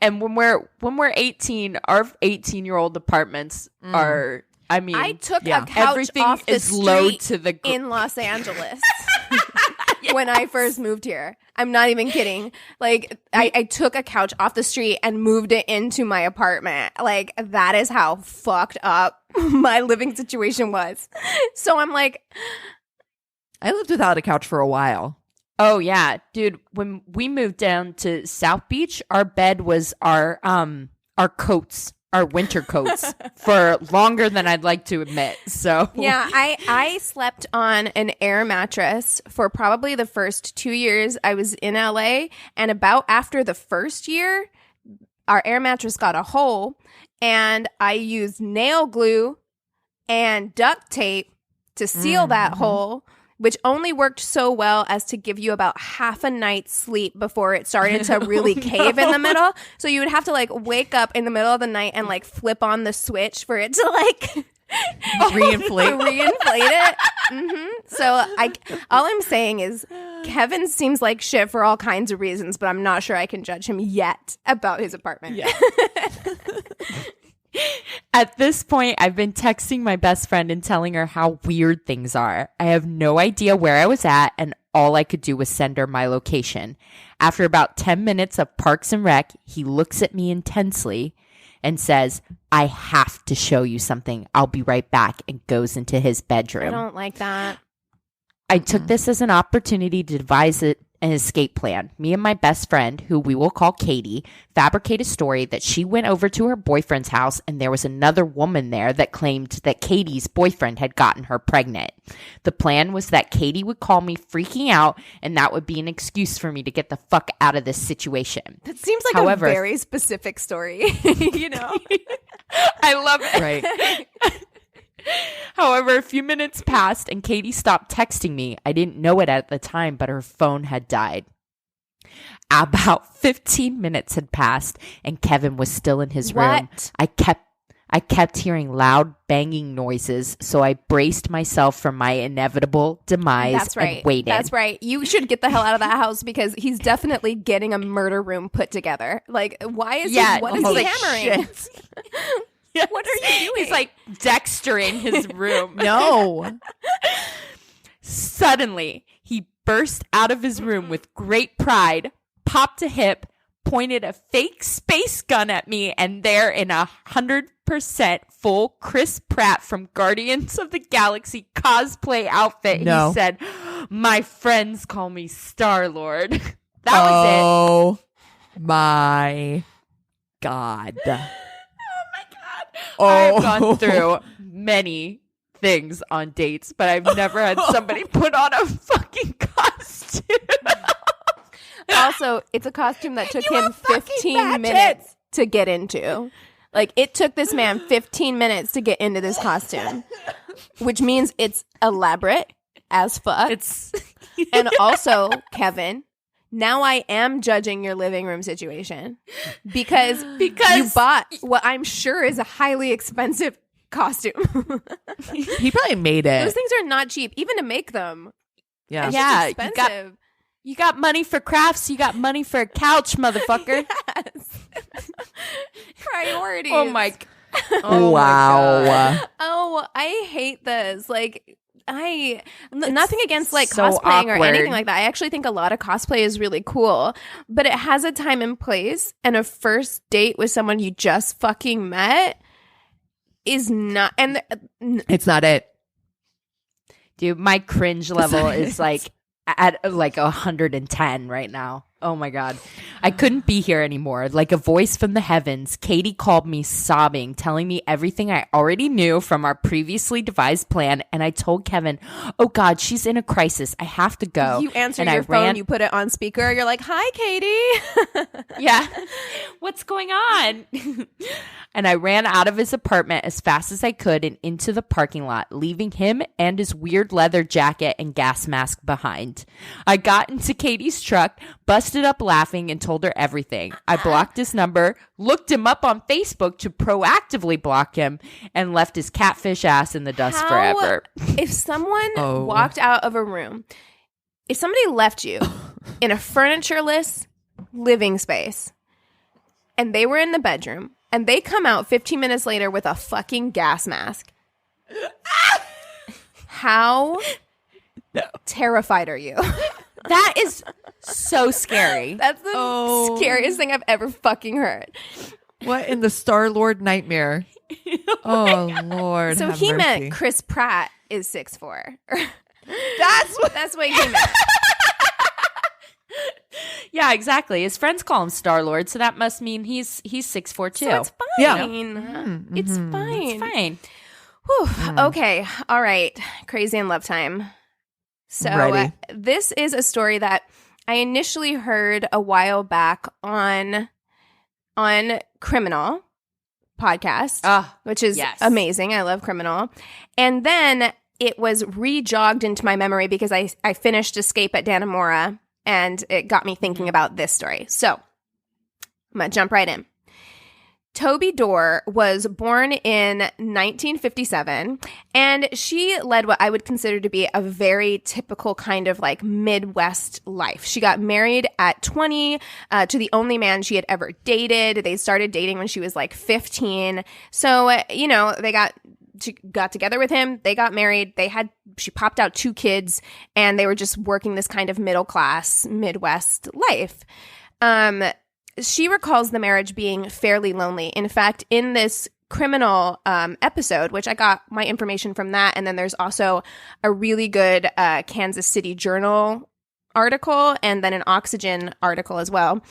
And when we're 18, our 18-year-old apartments are, I mean, I took yeah. a couch everything off the is low street to the in Los Angeles when I first moved here. I'm not even kidding. Like, I took a couch off the street and moved it into my apartment. Like, that is how fucked up my living situation was. So I'm like, I lived without a couch for a while. Oh yeah, dude, when we moved down to South Beach, our bed was our coats, our winter coats for longer than I'd like to admit. So yeah, I slept on an air mattress for probably the first 2 years I was in LA, and about after the first year, our air mattress got a hole, and I used nail glue and duct tape to seal that hole, which only worked so well as to give you about half a night's sleep before it started to really cave in the middle. So you would have to like wake up in the middle of the night and like flip on the switch for it to like reinflate it. So all I'm saying is Kevin seems like shit for all kinds of reasons, but I'm not sure I can judge him yet about his apartment. Yeah. at this point, I've been texting my best friend and telling her how weird things are. I have no idea where I was at, and all I could do was send her my location. After about 10 minutes of Parks and Rec, he looks at me intensely and says, I have to show you something. I'll be right back, and goes into his bedroom. I don't like that. I took this as an opportunity to devise an escape plan. Me and my best friend, who we will call Katie, fabricate a story that she went over to her boyfriend's house and there was another woman there that claimed that Katie's boyfriend had gotten her pregnant. The plan was that Katie would call me freaking out, and that would be an excuse for me to get the fuck out of this situation. That seems like However, a very specific story, you know? I love it. Right. However, a few minutes passed and Katie stopped texting me. I didn't know it at the time, but her phone had died. About 15 minutes had passed and Kevin was still in his room. I kept hearing loud banging noises, so I braced myself for my inevitable demise. That's right. And waited. That's right. You should get the hell out of that house because he's definitely getting a murder room put together. Like, why is what is he hammering? Yes. What are you doing? He's like Dextering his room. No. Suddenly, he burst out of his room with great pride, popped a hip, pointed a fake space gun at me, and there in 100% full Chris Pratt from Guardians of the Galaxy cosplay outfit, he said, my friends call me Starlord. That was it. Oh my God. I've gone through many things on dates, but I've never had somebody put on a fucking costume. Also, it's a costume that took him 15 minutes to get into. Like, it took this man 15 minutes to get into this costume, which means it's elaborate as fuck. And also, Kevin, now I am judging your living room situation because you bought what I'm sure is a highly expensive costume. He probably made it. Those things are not cheap, even to make them. Yeah. It's Yeah, expensive. You got money for crafts. You got money for a couch, motherfucker. Yes. Priorities. Oh my. Oh wow. God. Oh, I hate this. Like, nothing against like so cosplaying or awkward. anything like that. I actually think a lot of cosplay is really cool, but it has a time and place, and a first date with someone you just fucking met is not. And It's not it. Dude, my cringe level is like at like 110 right now. Oh my God. I couldn't be here anymore. Like a voice from the heavens, Katie called me sobbing, telling me everything I already knew from our previously devised plan. And I told Kevin, oh God, she's in a crisis. I have to go. you answer And your I phone, ran- you put it on speaker. You're like, "Hi, Katie." Yeah. What's going on? And I ran out of his apartment as fast as I could and into the parking lot, leaving him and his weird leather jacket and gas mask behind. I got into Katie's truck, busted up laughing, and told her everything. I blocked his number, looked him up on Facebook to proactively block him, and left his catfish ass in the dust forever. If someone walked out of a room, if somebody left you in a furnitureless living space and they were in the bedroom and they come out 15 minutes later with a fucking gas mask, how terrified are you? That is so scary. That's the scariest thing I've ever fucking heard. What in the Starlord nightmare? Oh Lord. So have he mercy. meant Chris Pratt is 6'4". That's what he meant. Yeah, exactly. His friends call him Starlord, so that must mean he's 6'4" too. So it's fine. Yeah. It's fine. It's fine. Whew. Okay. All right. Crazy in love time. So Ready. this is a story that I initially heard a while back on Criminal podcast, which is amazing. I love Criminal. And then it was re-jogged into my memory because I finished Escape at Dannemora, and it got me thinking about this story. So I'm going to jump right in. Toby Dorr was born in 1957, and she led what I would consider to be a very typical kind of like Midwest life. She got married at 20 to the only man she had ever dated. They started dating when she was like 15. So, she got together with him. They got married. She popped out 2 kids, and they were just working this kind of middle class Midwest life. She recalls the marriage being fairly lonely. In fact, in this Criminal episode, which I got my information from that, and then there's also a really good Kansas City Journal article and then an Oxygen article as well.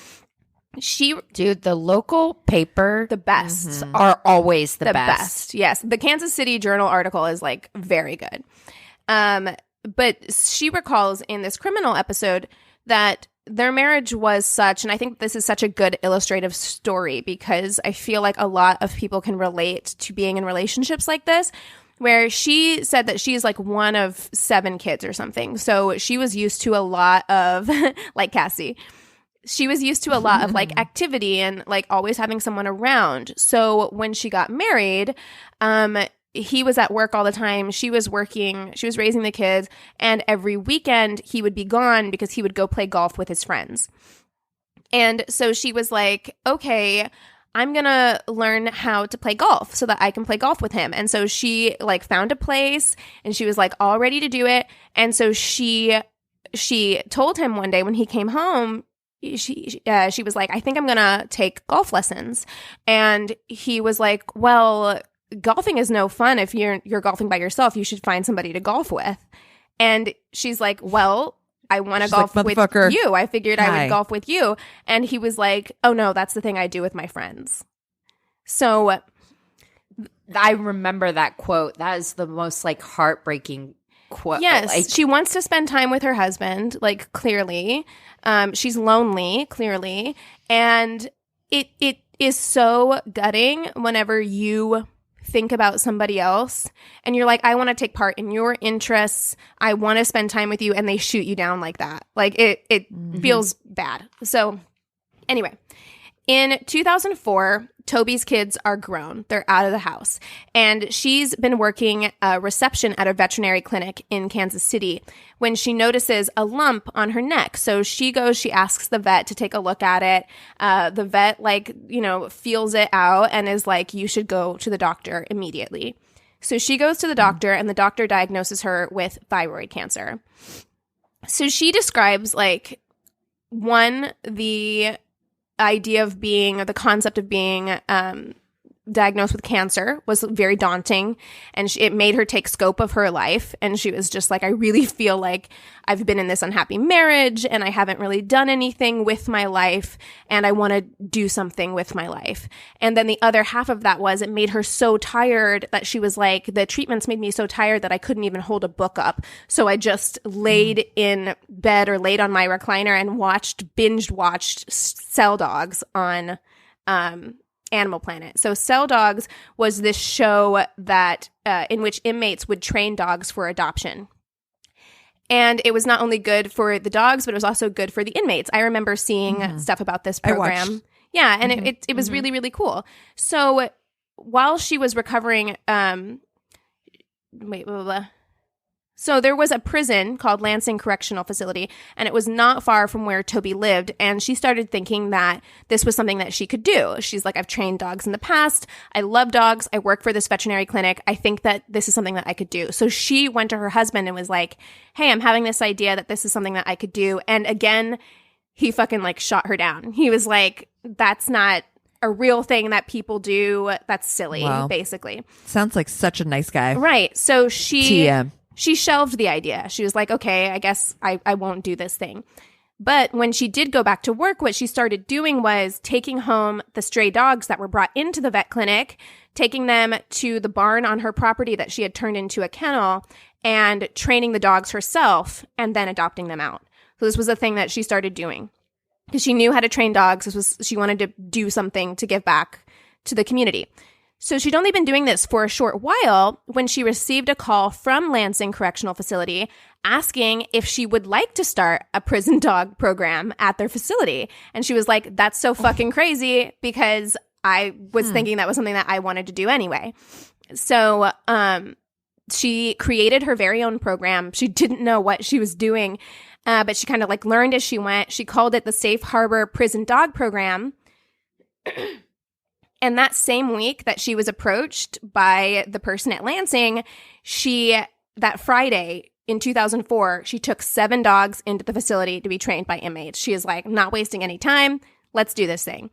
Dude, the local paper, the best, are always the best. best. Yes, the Kansas City Journal article is like very good. But she recalls in this Criminal episode that their marriage was such, and I think this is such a good illustrative story because I feel like a lot of people can relate to being in relationships like this, where she said that she is like one of 7 kids or something. So she was used to a lot of, like Cassie, she was used to a lot of like activity and like always having someone around. So when she got married, he was at work all the time. She was working. She was raising the kids. And every weekend he would be gone because he would go play golf with his friends. And so she was like, okay, I'm going to learn how to play golf so that I can play golf with him. And so she like found a place and she was like all ready to do it. And so she told him one day when he came home, she was like, I think I'm going to take golf lessons. And he was like, well, golfing is no fun if you're golfing by yourself. You should find somebody to golf with. And she's like, well, I want to golf like, with you. I figured I would golf with you. And he was like, oh no, that's the thing I do with my friends. So I remember that quote. That is the most like heartbreaking quote. Yes, like, she wants to spend time with her husband, like clearly. She's lonely, clearly. And it is so gutting whenever you think about somebody else and you're like, I want to take part in your interests. I want to spend time with you, and they shoot you down like that. Like it feels bad. So anyway, In 2004, Toby's kids are grown. They're out of the house. And she's been working a reception at a veterinary clinic in Kansas City when she notices a lump on her neck. So she asks the vet to take a look at it. The vet, feels it out and is like, you should go to the doctor immediately. So she goes to the doctor, and the doctor diagnoses her with thyroid cancer. So she describes, the concept of being diagnosed with cancer was very daunting, and it made her take scope of her life. And she was just like, I really feel like I've been in this unhappy marriage and I haven't really done anything with my life, and I want to do something with my life. And then the other half of that was it made her so tired that she was like, the treatments made me so tired that I couldn't even hold a book up. So I just laid in bed or laid on my recliner and binge watched Cell Dogs on Animal Planet. So Cell Dogs was this show that in which inmates would train dogs for adoption. And it was not only good for the dogs, but it was also good for the inmates. I remember seeing stuff about this program. Yeah, and it was really, really cool. So while she was recovering, So there was a prison called Lansing Correctional Facility, and it was not far from where Toby lived, and she started thinking that this was something that she could do. She's like, I've trained dogs in the past. I love dogs. I work for this veterinary clinic. I think that this is something that I could do. So she went to her husband and was like, hey, I'm having this idea that this is something that I could do. And again, he fucking shot her down. He was like, that's not a real thing that people do. That's silly, basically. Sounds like such a nice guy. Right. So TM. She shelved the idea. She was like, okay, I guess I won't do this thing. But when she did go back to work, what she started doing was taking home the stray dogs that were brought into the vet clinic, taking them to the barn on her property that she had turned into a kennel, and training the dogs herself and then adopting them out. So this was a thing that she started doing because she knew how to train dogs. She wanted to do something to give back to the community. So she'd only been doing this for a short while when she received a call from Lansing Correctional Facility asking if she would like to start a prison dog program at their facility. And she was like, that's so fucking crazy, because I was thinking that was something that I wanted to do anyway. So she created her very own program. She didn't know what she was doing, but she kind of learned as she went. She called it the Safe Harbor Prison Dog Program. And that same week that she was approached by the person at Lansing, that Friday in 2004, she took 7 dogs into the facility to be trained by inmates. She is like, not wasting any time. Let's do this thing.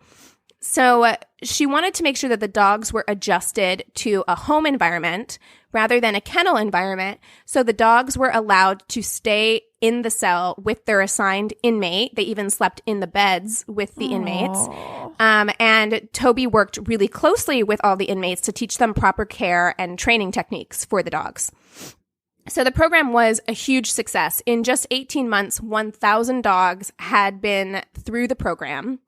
So she wanted to make sure that the dogs were adjusted to a home environment rather than a kennel environment. So the dogs were allowed to stay in the cell with their assigned inmate. They even slept in the beds with the inmates. And Toby worked really closely with all the inmates to teach them proper care and training techniques for the dogs. So the program was a huge success. In just 18 months, 1,000 dogs had been through the program.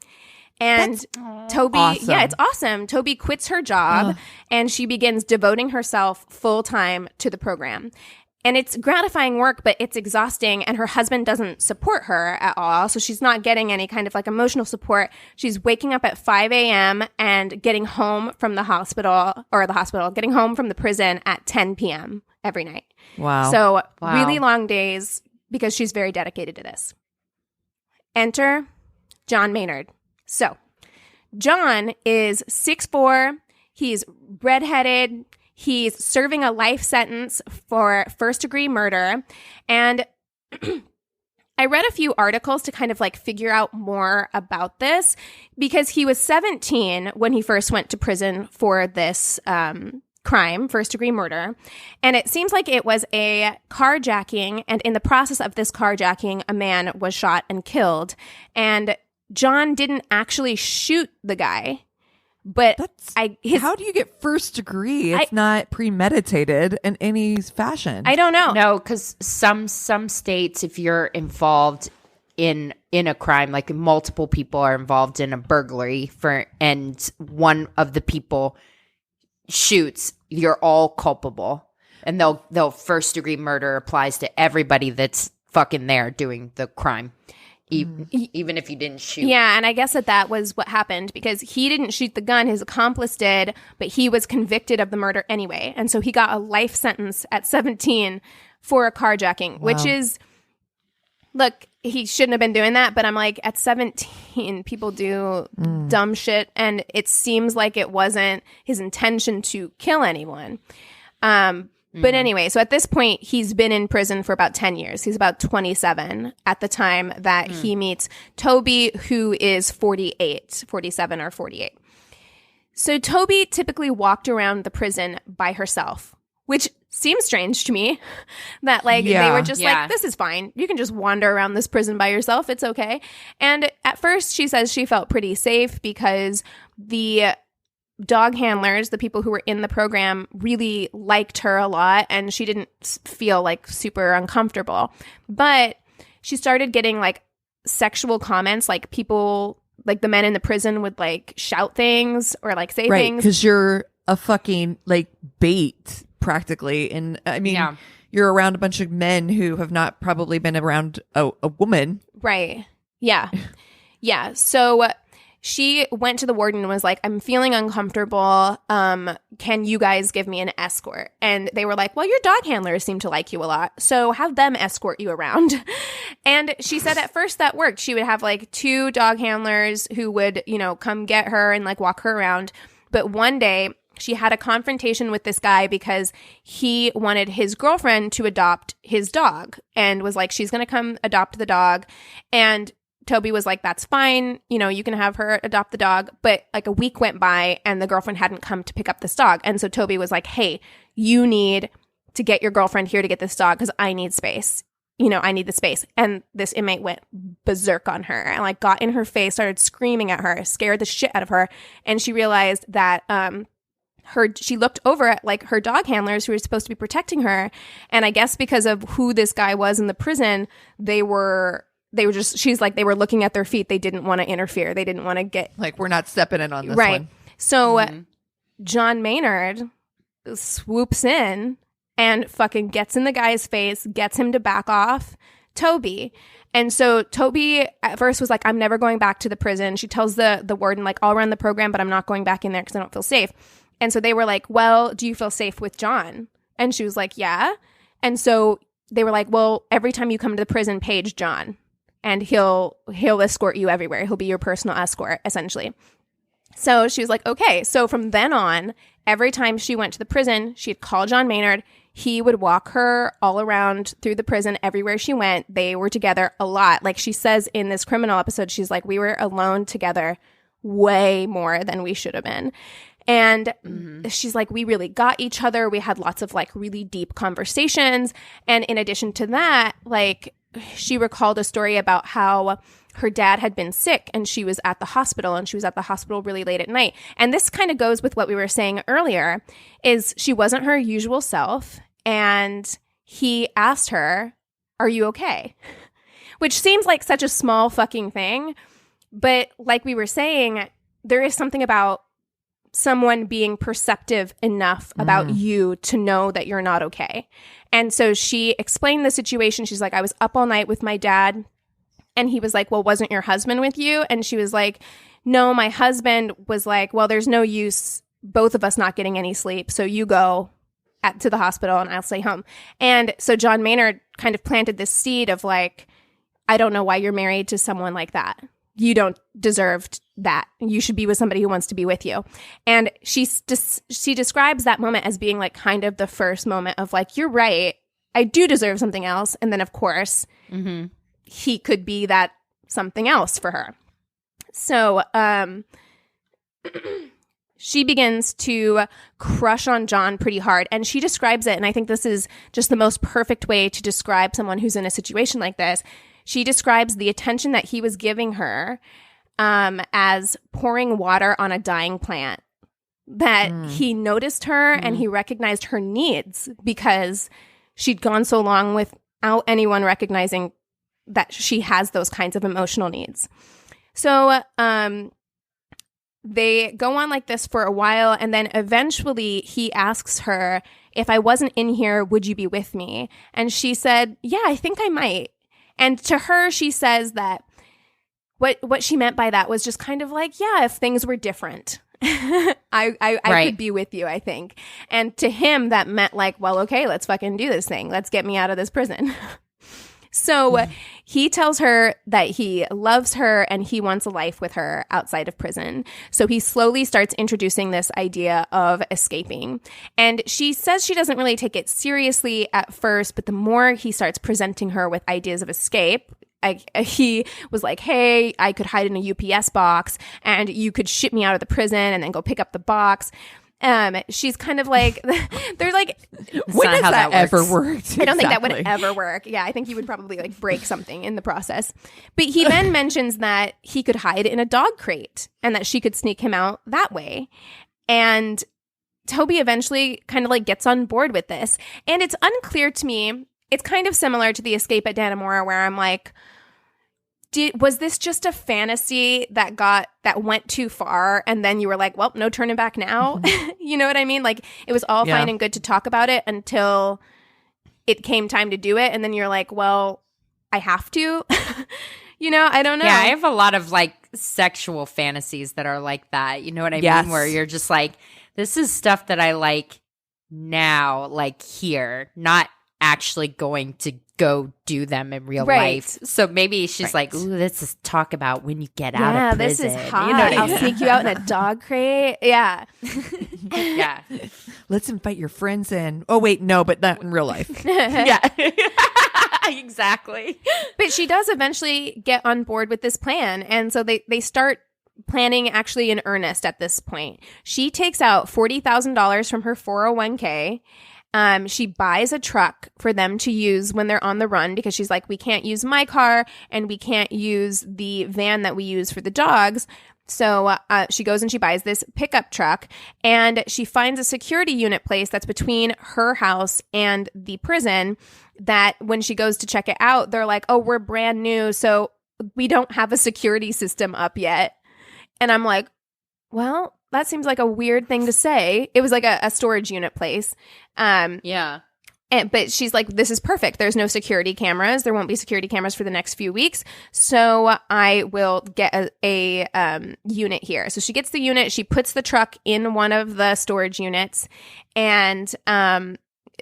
And Toby, awesome. Yeah, it's awesome. Toby quits her job and she begins devoting herself full time to the program. And it's gratifying work, but it's exhausting. And her husband doesn't support her at all. So she's not getting any kind of emotional support. She's waking up at 5 a.m. and getting home from getting home from the prison at 10 p.m. every night. Wow. So really long days because she's very dedicated to this. Enter John Maynard. So, John is 6'4". He's redheaded. He's serving a life sentence for first-degree murder. And I read a few articles to kind of figure out more about this because he was 17 when he first went to prison for this crime, first-degree murder. And it seems like it was a carjacking. And in the process of this carjacking, a man was shot and killed. And John didn't actually shoot the guy, but how do you get first degree? It's not premeditated in any fashion. I don't know. No, because some states, if you're involved in a crime, multiple people are involved in a burglary and one of the people shoots, you're all culpable, and they'll first degree murder applies to everybody that's fucking there doing the crime. even if you didn't shoot. Yeah, and I guess that was what happened because he didn't shoot the gun, his accomplice did, but he was convicted of the murder anyway. And so he got a life sentence at 17 for a carjacking, which is, look, he shouldn't have been doing that, but I'm like, at 17, people do dumb shit, and it seems like it wasn't his intention to kill anyone. But anyway, so at this point, he's been in prison for about 10 years. He's about 27 at the time that he meets Toby, who is 47 or 48. So Toby typically walked around the prison by herself, which seems strange to me that like they were just like, this is fine. You can just wander around this prison by yourself. It's okay. And at first she says she felt pretty safe because the dog handlers, the people who were in the program, really liked her a lot and she didn't feel like super uncomfortable. But she started getting like sexual comments, like people, like the men in the prison would like shout things or like say things. Because you're a fucking like bait practically. And I mean, you're around a bunch of men who have not probably been around a woman. Right. Yeah. Yeah. So she went to the warden and was like, I'm feeling uncomfortable. Can you guys give me an escort? And they were like, well, your dog handlers seem to like you a lot, so have them escort you around. And she said at first that worked. She would have like 2 dog handlers who would, you know, come get her and like walk her around. But one day she had a confrontation with this guy because he wanted his girlfriend to adopt his dog and was like, she's going to come adopt the dog. And Toby was like, that's fine. You know, you can have her adopt the dog. But like a week went by and the girlfriend hadn't come to pick up this dog. And so Toby was like, hey, you need to get your girlfriend here to get this dog because I need space. You know, I need the space. And this inmate went berserk on her and like got in her face, started screaming at her, scared the shit out of her. And she realized that she looked over at like her dog handlers who were supposed to be protecting her. And I guess because of who this guy was in the prison, they were just, she's like, they were looking at their feet. They didn't want to interfere. They didn't want to get. Like, we're not stepping in on this right. one. So John Maynard swoops in and fucking gets in the guy's face, gets him to back off Toby. And so Toby at first was like, I'm never going back to the prison. She tells the warden, like, I'll run the program, but I'm not going back in there because I don't feel safe. And so they were like, well, do you feel safe with John? And she was like, yeah. And so they were like, well, every time you come to the prison, page John. And he'll escort you everywhere. He'll be your personal escort, essentially. So she was like, okay. So from then on, every time she went to the prison, she'd call John Maynard. He would walk her all around through the prison, everywhere she went. They were together a lot. Like she says in this criminal episode, she's like, we were alone together way more than we should have been. And she's like, we really got each other. We had lots of like really deep conversations. And in addition to that, like, she recalled a story about how her dad had been sick and she was at the hospital and she was at the hospital really late at night. And this kind of goes with what we were saying earlier is she wasn't her usual self. And he asked her, are you okay? Which seems like such a small fucking thing. But like we were saying, there is something about someone being perceptive enough about you to know that you're not okay. And so she explained the situation. She's like, I was up all night with my dad. And he was like, well, wasn't your husband with you? And she was like, no, my husband was like, well, there's no use both of us not getting any sleep. So you go to the hospital and I'll stay home. And so John Maynard kind of planted this seed of like, I don't know why you're married to someone like that. You don't deserve that. You should be with somebody who wants to be with you. And she describes that moment as being like kind of the first moment of like, you're right. I do deserve something else. And then of course he could be that something else for her. So she begins to crush on John pretty hard. And she describes it. And I think this is just the most perfect way to describe someone who's in a situation like this. She describes the attention that he was giving her as pouring water on a dying plant. That he noticed her and he recognized her needs because she'd gone so long without anyone recognizing that she has those kinds of emotional needs. So they go on like this for a while, and then eventually he asks her, if I wasn't in here, would you be with me? And she said, yeah, I think I might. And to her, she says that what she meant by that was just kind of like, yeah, if things were different, I could be with you, I think. And to him, that meant like, well, okay, let's fucking do this thing. Let's get me out of this prison. So he tells her that he loves her and he wants a life with her outside of prison. So he slowly starts introducing this idea of escaping. And she says she doesn't really take it seriously at first, but the more he starts presenting her with ideas of escape, he was like, hey, I could hide in a UPS box and you could ship me out of the prison and then go pick up the box. She's kind of like, they're like, when does that ever work? I don't think that would ever work. Yeah, I think he would probably like break something in the process. But he then mentions that he could hide in a dog crate and that she could sneak him out that way. And Toby eventually kind of like gets on board with this. And it's unclear to me. It's kind of similar to the escape at Dannemora where I'm like, was this just a fantasy that went too far and then you were like, well, no turning back now? You know what I mean? Like it was all fine and good to talk about it until it came time to do it. And then you're like, well, I have to, you know, I don't know. Yeah, I have a lot of like sexual fantasies that are like that. You know what I mean? Where you're just like, this is stuff that I like now, like here, not actually going to go do them in real life. So maybe she's like, ooh, let's just talk about when you get out of prison. This is hot. You know what I mean? I'll sneak you out in a dog crate. Yeah. Yeah. Let's invite your friends in. Oh, wait, no, but not in real life. Yeah. Exactly. But she does eventually get on board with this plan. And so they start planning actually in earnest at this point. She takes out $40,000 from her 401k. She buys a truck for them to use when they're on the run because she's like, we can't use my car and we can't use the van that we use for the dogs. So she goes and she buys this pickup truck and she finds a security unit place that's between her house and the prison that when she goes to check it out, they're like, oh, we're brand new. So we don't have a security system up yet. And I'm like, well, that seems like a weird thing to say. It was like a storage unit place. Yeah. But she's like, this is perfect. There's no security cameras. There won't be security cameras for the next few weeks. So I will get a unit here. So she gets the unit. She puts the truck in one of the storage units and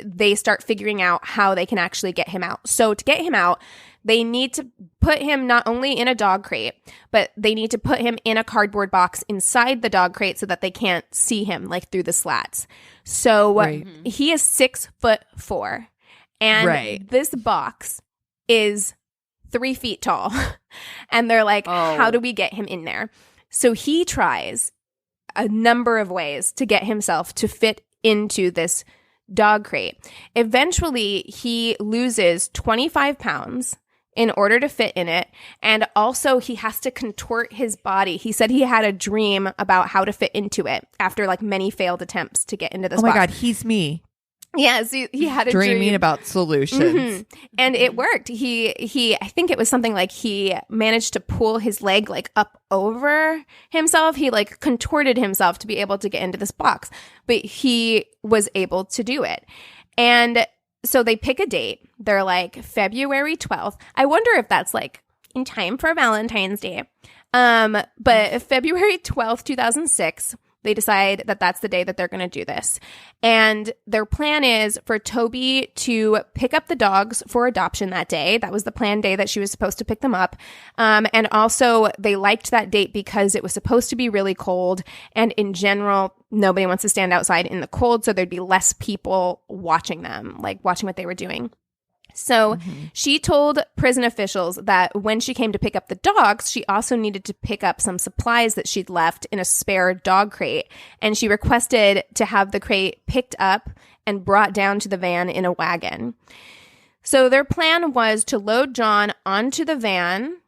they start figuring out how they can actually get him out. So to get him out, they need to put him not only in a dog crate, but they need to put him in a cardboard box inside the dog crate so that they can't see him like through the slats. So he is 6'4", and this box is 3 feet tall. And they're like, how do we get him in there? So he tries a number of ways to get himself to fit into this dog crate. Eventually, he loses 25 pounds in order to fit in it. And also he has to contort his body. He said he had a dream about how to fit into it after like many failed attempts to get into this box. Oh my God, he's me. Yes, he had a dreaming dream about solutions. And it worked. He I think it was something like he managed to pull his leg like up over himself. He like contorted himself to be able to get into this box, but he was able to do it. And so they pick a date. They're like February 12th. I wonder if that's like in time for Valentine's Day. But February 12th, 2006, they decide that that's the day that they're going to do this. And their plan is for Toby to pick up the dogs for adoption that day. That was the planned day that she was supposed to pick them up. And also they liked that date because it was supposed to be really cold. And in general, nobody wants to stand outside in the cold. So there'd be less people watching them, like watching what they were doing. So she told prison officials that when she came to pick up the dogs, she also needed to pick up some supplies that she'd left in a spare dog crate. And she requested to have the crate picked up and brought down to the van in a wagon. So their plan was to load John onto the van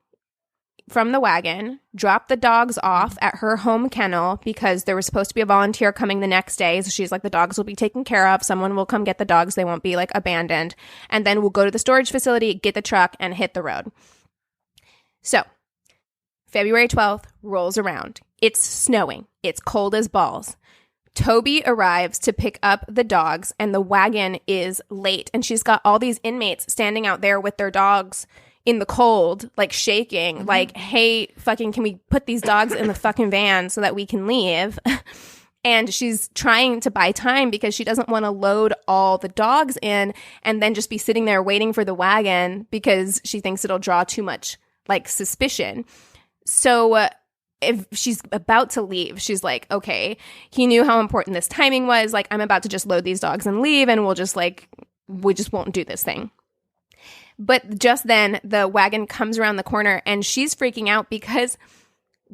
from the wagon, drop the dogs off at her home kennel because there was supposed to be a volunteer coming the next day. So she's like, the dogs will be taken care of. Someone will come get the dogs. They won't be like abandoned. And then we'll go to the storage facility, get the truck, and hit the road. So February 12th rolls around. It's snowing. It's cold as balls. Toby arrives to pick up the dogs and the wagon is late. And she's got all these inmates standing out there with their dogs in the cold, like shaking, like, hey, fucking, can we put these dogs in the fucking van so that we can leave? And she's trying to buy time because she doesn't want to load all the dogs in and then just be sitting there waiting for the wagon because she thinks it'll draw too much, like, suspicion. So if she's about to leave, she's like, okay, he knew how important this timing was. Like, I'm about to just load these dogs and leave, and we just won't do this thing. But just then, the wagon comes around the corner, and she's freaking out because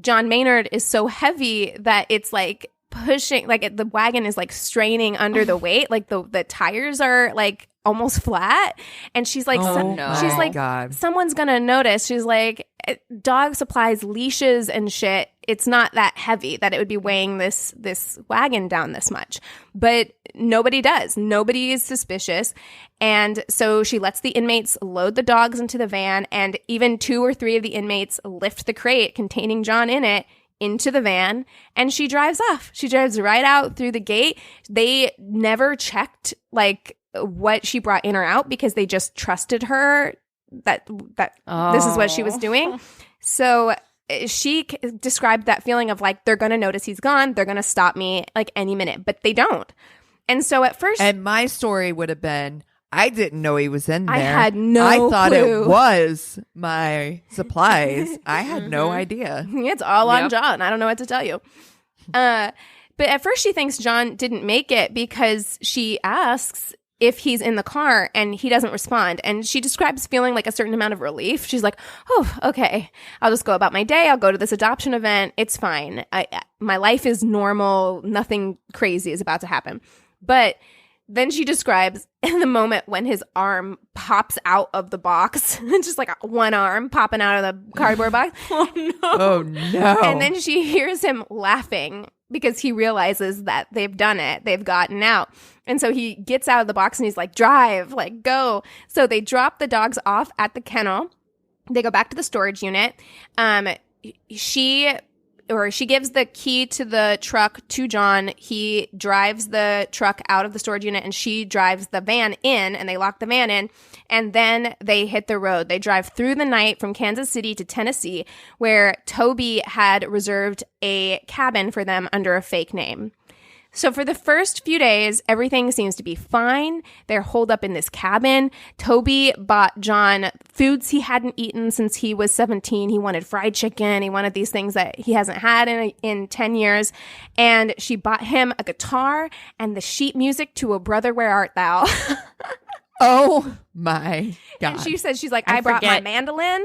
John Maynard is so heavy that it's like pushing, like the wagon is like straining under the weight. Like the tires are like almost flat. And she's like, she's like, God, someone's gonna notice. She's like, dog supplies, leashes and shit. It's not that heavy that it would be weighing this wagon down this much. But nobody does. Nobody is suspicious. And so she lets the inmates load the dogs into the van, and even 2 or 3 of the inmates lift the crate containing John in it into the van, and she drives off. She drives right out through the gate. They never checked like what she brought in or out because they just trusted her that this is what she was doing. So she described that feeling of like, they're going to notice he's gone. They're going to stop me like any minute, but they don't. And so at first, and my story would have been, I didn't know he was in there. I had no I thought clue. it was my supplies. I had no idea. It's all on John. I don't know what to tell you. But at first she thinks John didn't make it because she asks if he's in the car and he doesn't respond. And she describes feeling like a certain amount of relief. She's like, oh, okay, I'll just go about my day. I'll go to this adoption event. It's fine. My life is normal. Nothing crazy is about to happen. But then she describes in the moment when his arm pops out of the box, just like one arm popping out of the cardboard box. Oh, no. Oh, no. And then she hears him laughing because he realizes that they've done it. They've gotten out. And so he gets out of the box and he's like, drive, like, go. So they drop the dogs off at the kennel. They go back to the storage unit. She gives the key to the truck to John. He drives the truck out of the storage unit, and she drives the van in, and they lock the van in, and then they hit the road. They drive through the night from Kansas City to Tennessee, where Toby had reserved a cabin for them under a fake name. So for the first few days, everything seems to be fine. They're holed up in this cabin. Toby bought John foods he hadn't eaten since he was 17. He wanted fried chicken. He wanted these things that he hasn't had in 10 years. And she bought him a guitar and the sheet music to A Brother, Where Art Thou? Oh my God. And she said, she's like, I brought my mandolin.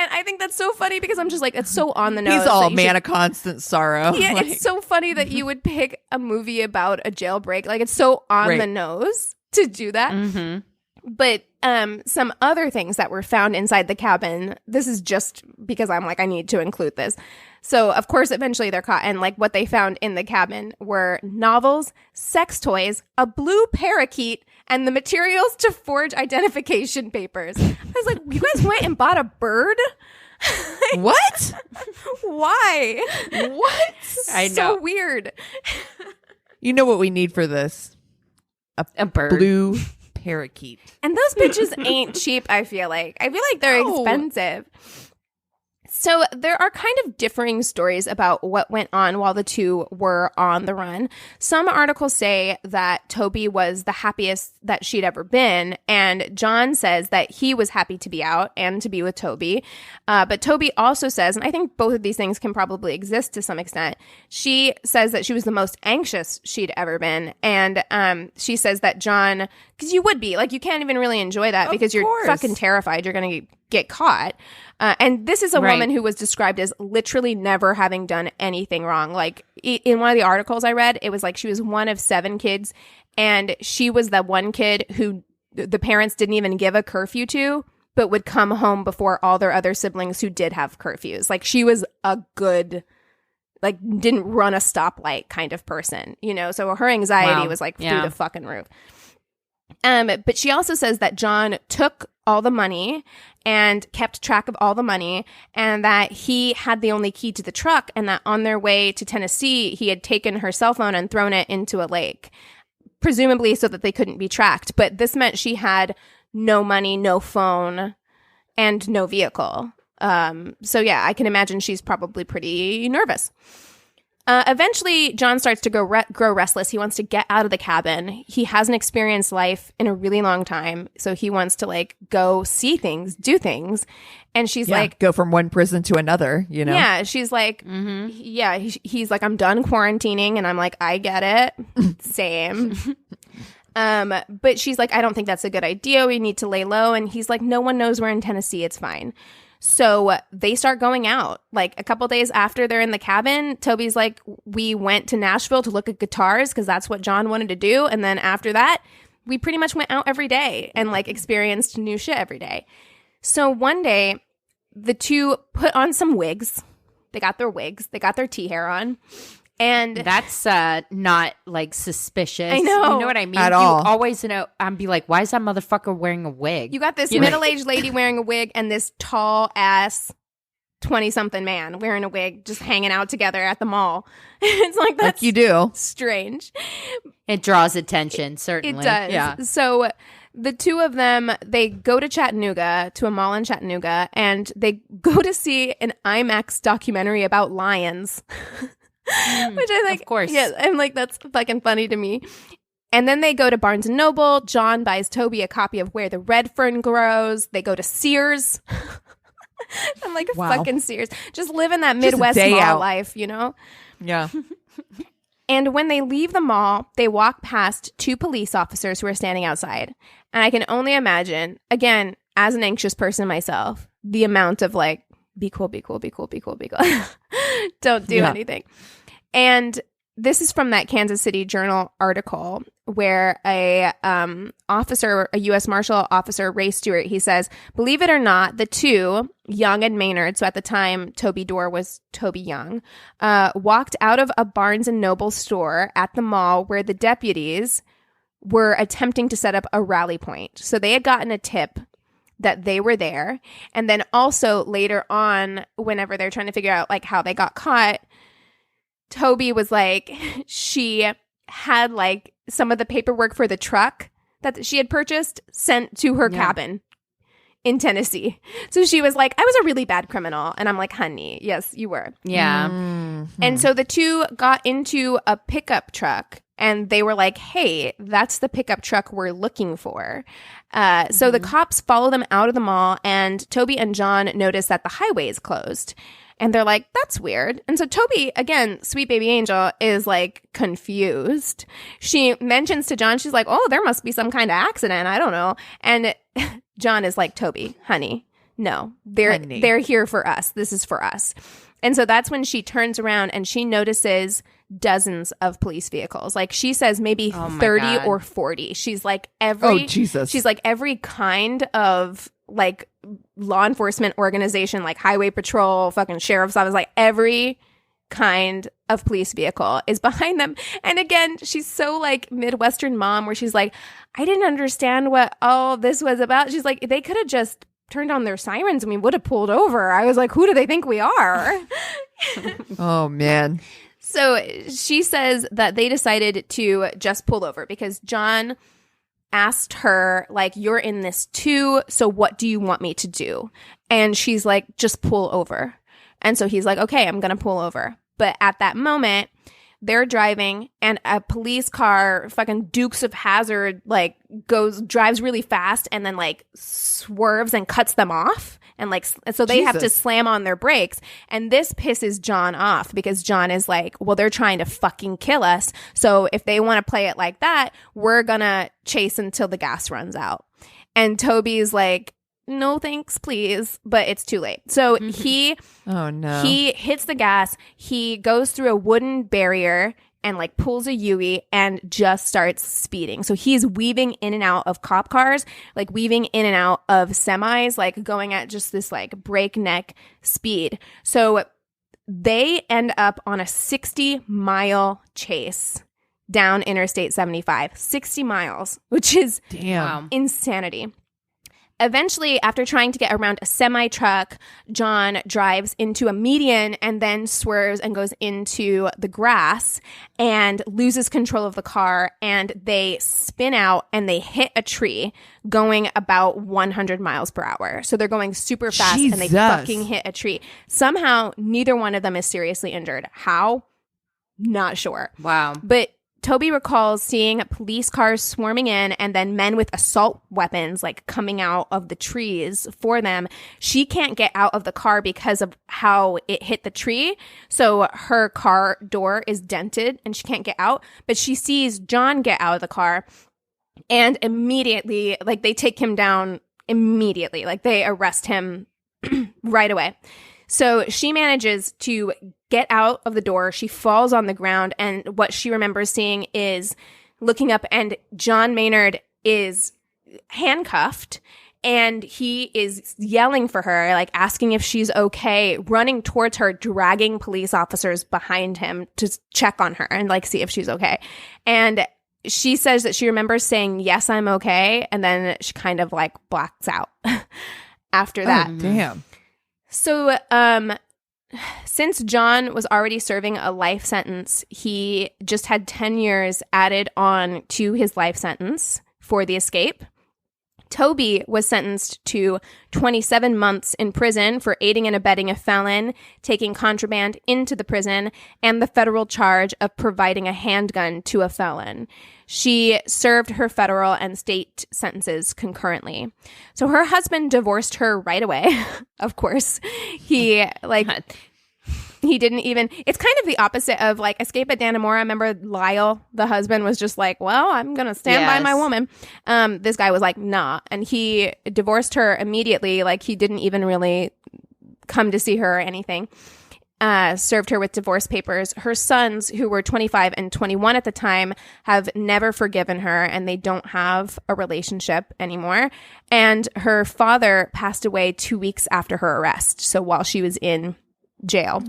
And I think that's so funny because I'm just like, it's so on the nose. He's all man of constant sorrow. Yeah, Like, it's so funny that you would pick a movie about a jailbreak. Like, it's so on the nose to do that. Mm-hmm. But some other things that were found inside the cabin, this is just because I'm like, I need to include this. So, of course, eventually they're caught. And like what they found in the cabin were novels, sex toys, a blue parakeet, and the materials to forge identification papers. I was like, you guys went and bought a bird? what? Why? What? I know. So weird. You know what we need for this? A bird. Blue parakeet. And those bitches ain't cheap, I feel like. I feel like they're expensive. So there are kind of differing stories about what went on while the two were on the run. Some articles say that Toby was the happiest that she'd ever been, and John says that he was happy to be out and to be with Toby. But Toby also says, and I think both of these things can probably exist to some extent, she says that she was the most anxious she'd ever been. And she says that John, because you would be, like, you can't even really enjoy that because you're fucking terrified you're going to get caught. And this is a woman who was described as literally never having done anything wrong. Like, in one of the articles I read, it was like she was one of 7 kids, and she was that one kid who the parents didn't even give a curfew to, but would come home before all their other siblings who did have curfews. Like, she was a good, like, didn't run a stoplight kind of person, you know? So her anxiety was like through the fucking roof. But she also says that John took all the money and kept track of all the money, and that he had the only key to the truck, and that on their way to Tennessee, he had taken her cell phone and thrown it into a lake, presumably so that they couldn't be tracked. But this meant she had no money, no phone, and no vehicle. So yeah, I can imagine she's probably pretty nervous. Eventually, John starts to grow restless. He wants to get out of the cabin. He hasn't experienced life in a really long time, so he wants to like go see things, do things. And she's like, go from one prison to another, you know? Yeah, she's like, yeah, he's like, I'm done quarantining. And I'm like, I get it. Same. But she's like, I don't think that's a good idea. We need to lay low. And he's like, no one knows we're in Tennessee. It's fine. So they start going out. Like a couple days after they're in the cabin, Toby's like, we went to Nashville to look at guitars because that's what John wanted to do. And then after that, we pretty much went out every day and like experienced new shit every day. So one day, the two put on some wigs. They got their wigs. They got their tea hair on. And that's not like suspicious. I know. You know what I mean? At you all. always know. Be like, why is that motherfucker wearing a wig? You got this middle-aged lady wearing a wig and this tall ass 20-something man wearing a wig just hanging out together at the mall. It's like, that's Like you do. strange. It draws attention, certainly. It does. Yeah. So the two of them, they go to Chattanooga, to a mall in Chattanooga, and they go to see an IMAX documentary about lions. Which I think, of course. Yeah, I'm like, that's fucking funny to me. And then they go to Barnes and Noble. John buys Toby a copy of Where the Red Fern Grows. They go to Sears. I'm like, Wow. fucking Sears. Just living that Just a Midwest day mall out. life, you know? Yeah. And when they leave the mall, they walk past two police officers who are standing outside. And I can only imagine, again, as an anxious person myself, the amount of like, be cool, be cool, be cool, be cool, be cool. Don't do anything. And this is from that Kansas City Journal article where a U.S. Marshal officer, Ray Stewart, he says, believe it or not, the two, Young and Maynard, so at the time Toby Dorr was Toby Young, walked out of a Barnes and Noble store at the mall where the deputies were attempting to set up a rally point. So they had gotten a tip that they were there. And then also later on, whenever they're trying to figure out like how they got caught, Toby was like, she had like some of the paperwork for the truck that she had purchased sent to her cabin in Tennessee. So she was like, I was a really bad criminal. And I'm like, honey, yes, you were. Yeah. Mm-hmm. And so the two got into a pickup truck and they were like, hey, that's the pickup truck we're looking for. So the cops follow them out of the mall and Toby and John notice that the highway is closed. And they're like, that's weird. And so Toby, again, sweet baby angel, is like confused. She mentions to John, she's like, oh, there must be some kind of accident. I don't know. And John is like, Toby, honey, no, they're here for us. This is for us. And so that's when she turns around and she notices dozens of police vehicles. Like she says maybe 30 or 40. She's like Jesus. She's like every kind of like law enforcement organization, like highway patrol, fucking sheriff's office, like every kind of police vehicle is behind them. And again, she's so like Midwestern mom where she's like, I didn't understand what all this was about. She's like, they could have just turned on their sirens and we would have pulled over. I was like, who do they think we are? Oh, man. So she says that they decided to just pull over because John asked her, like, you're in this too, so what do you want me to do? And she's like, just pull over. And so he's like, okay, I'm going to pull over. But at that moment, they're driving and a police car, fucking Dukes of Hazzard, like drives really fast and then like swerves and cuts them off. And like, so they have to slam on their brakes. And this pisses John off because John is like, well, they're trying to fucking kill us. So if they want to play it like that, we're going to chase until the gas runs out. And Toby's like, no thanks, please. But it's too late. So he hits the gas. He goes through a wooden barrier and like pulls a Yui and just starts speeding. So he's weaving in and out of cop cars, like weaving in and out of semis, like going at just this like breakneck speed. So they end up on a 60-mile chase down Interstate 75, 60 miles, which is damn insanity. Eventually, after trying to get around a semi-truck, John drives into a median and then swerves and goes into the grass and loses control of the car, and they spin out and they hit a tree going about 100 miles per hour. So they're going super fast and they fucking hit a tree. Somehow, neither one of them is seriously injured. How? Not sure. Wow. But Toby recalls seeing police cars swarming in and then men with assault weapons like coming out of the trees for them. She can't get out of the car because of how it hit the tree. So her car door is dented and she can't get out. But she sees John get out of the car and immediately, like, they take him down immediately. Like, they arrest him right away. So she manages to get out of the door. She falls on the ground, and what she remembers seeing is looking up, and John Maynard is handcuffed, and he is yelling for her, like asking if she's okay, running towards her, dragging police officers behind him to check on her and like see if she's okay. And she says that she remembers saying, "Yes, I'm okay," and then she kind of like blacks out after that. Oh, damn. So, since John was already serving a life sentence, he just had 10 years added on to his life sentence for the escape. Toby was sentenced to 27 months in prison for aiding and abetting a felon, taking contraband into the prison, and the federal charge of providing a handgun to a felon. She served her federal and state sentences concurrently. So her husband divorced her right away. Of course, he didn't even, it's kind of the opposite of like Escape at Dannemora. Remember Lyle, the husband, was just like, well, I'm going to stand by my woman. This guy was like, nah. And he divorced her immediately. Like, he didn't even really come to see her or anything. Served her with divorce papers. Her sons, who were 25 and 21 at the time, have never forgiven her, and they don't have a relationship anymore. And her father passed away 2 weeks after her arrest. So while she was in jail.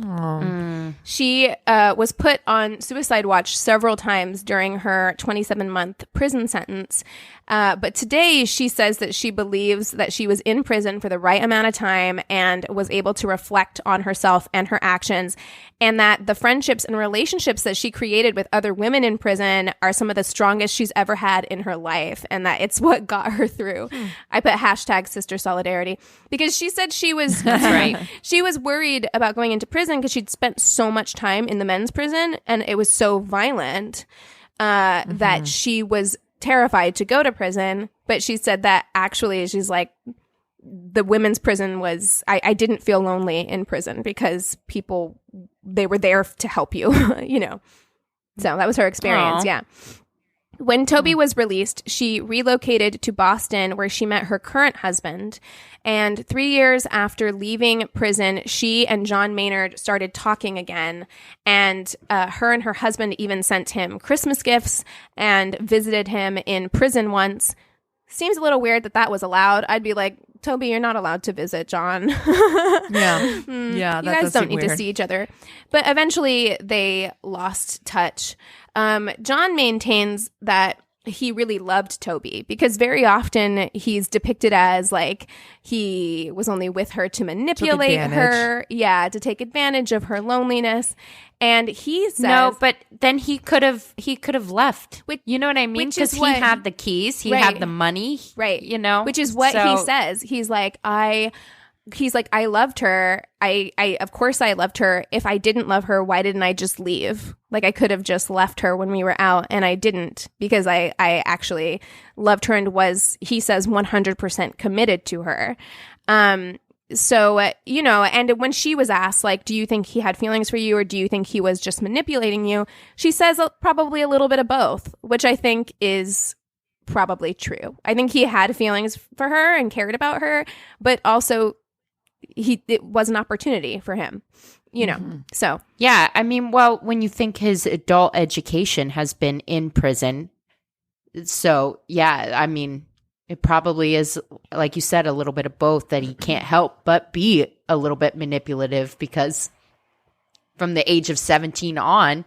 She was put on suicide watch several times during her 27-month prison sentence. But today she says that she believes that she was in prison for the right amount of time and was able to reflect on herself and her actions, and that the friendships and relationships that she created with other women in prison are some of the strongest she's ever had in her life, and that it's what got her through. I put hashtag sister solidarity because she said she was that's right. She was worried about going into prison because she'd spent so much time in the men's prison and it was so violent that she was terrified to go to prison. But she said that actually she's like, the women's prison was, I didn't feel lonely in prison because people, they were there to help you, you know. So that was her experience. Aww. Yeah. When Toby was released, she relocated to Boston, where she met her current husband. And 3 years after leaving prison, she and John Maynard started talking again. And her and her husband even sent him Christmas gifts and visited him in prison once. Seems a little weird that that was allowed. I'd be like, Toby, you're not allowed to visit John. Yeah. Yeah. You guys don't need to see each other. But eventually they lost touch. John maintains that he really loved Toby because very often he's depicted as like he was only with her to manipulate her. Yeah, to take advantage of her loneliness. And he says, no, but then he could have left. You know what I mean? Because he had the keys, he had the money, right? You know, which is what he says. He's like, I loved her. I of course I loved her. If I didn't love her, why didn't I just leave? Like, I could have just left her when we were out, and I didn't, because I actually loved her and was, he says, 100% committed to her. So, you know, and when she was asked, like, do you think he had feelings for you, or do you think he was just manipulating you? She says probably a little bit of both, which I think is probably true. I think he had feelings for her and cared about her, but also it was an opportunity for him, you know. So yeah, I mean, well, when you think his adult education has been in prison, so yeah, I mean, it probably is, like you said, a little bit of both, that he can't help but be a little bit manipulative, because from the age of 17 on,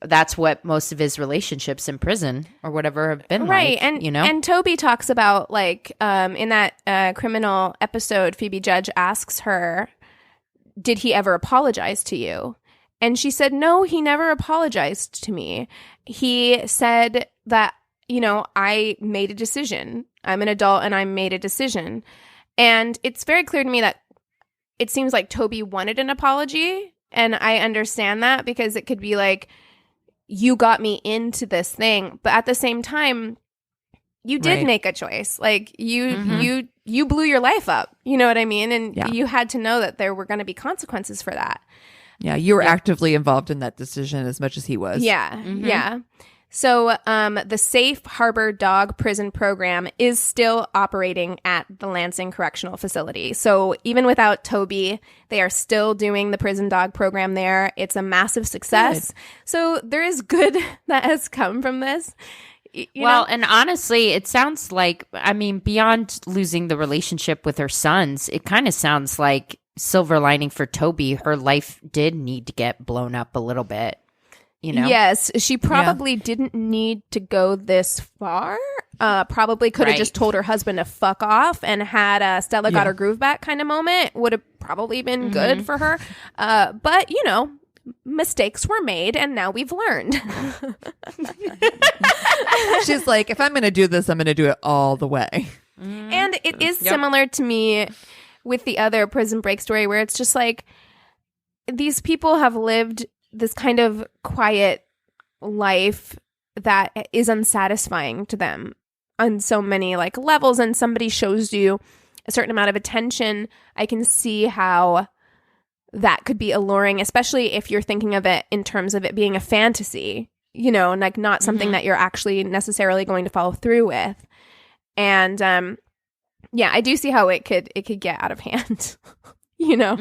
that's what most of his relationships in prison or whatever have been right. like, And you know? and Toby talks about like in that criminal episode, Phoebe Judge asks her, did he ever apologize to you? And she said, no, he never apologized to me. He said that, you know, I made a decision. I'm an adult and I made a decision. And it's very clear to me that it seems like Toby wanted an apology. And I understand that because it could be like, you got me into this thing. But at the same time, you did make a choice. Like you blew your life up. You know what I mean? And you had to know that there were going to be consequences for that. Yeah, you were actively involved in that decision as much as he was. Yeah, yeah. So the Safe Harbor Dog Prison Program is still operating at the Lansing Correctional Facility. So even without Toby, they are still doing the prison dog program there. It's a massive success. Good. So there is good that has come from this. You know? And honestly, it sounds like, I mean, beyond losing the relationship with her sons, it kind of sounds like silver lining for Toby. Her life did need to get blown up a little bit. You know? Yes, she probably didn't need to go this far. Probably could have just told her husband to fuck off and had a Stella got her groove back kind of moment. Would have probably been good for her. But, you know, mistakes were made and now we've learned. She's like, if I'm going to do this, I'm going to do it all the way. And it is similar to me with the other Prison Break story where it's just like these people have lived this kind of quiet life that is unsatisfying to them on so many like levels, and somebody shows you a certain amount of attention. I can see how that could be alluring, especially if you're thinking of it in terms of it being a fantasy, you know, and like not something that you're actually necessarily going to follow through with. And I do see how it could get out of hand, you know.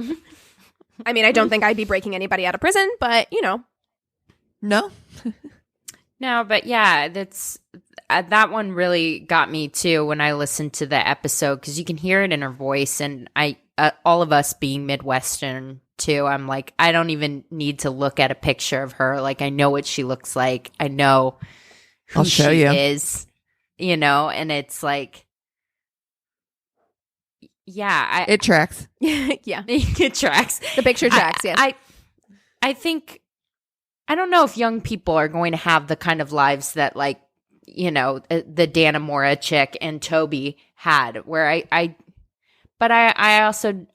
I mean, I don't think I'd be breaking anybody out of prison, but, you know. No. No, but yeah, that's that one really got me too when I listened to the episode because you can hear it in her voice, and I all of us being Midwestern too, I'm like, I don't even need to look at a picture of her. Like, I know what she looks like. I know who I'll show she you. is, you know, and it's like, yeah, it tracks. Yeah, it tracks. The picture tracks. Yes, I think I don't know if young people are going to have the kind of lives that, like, you know, the Dana Mora chick and Toby had. Where I also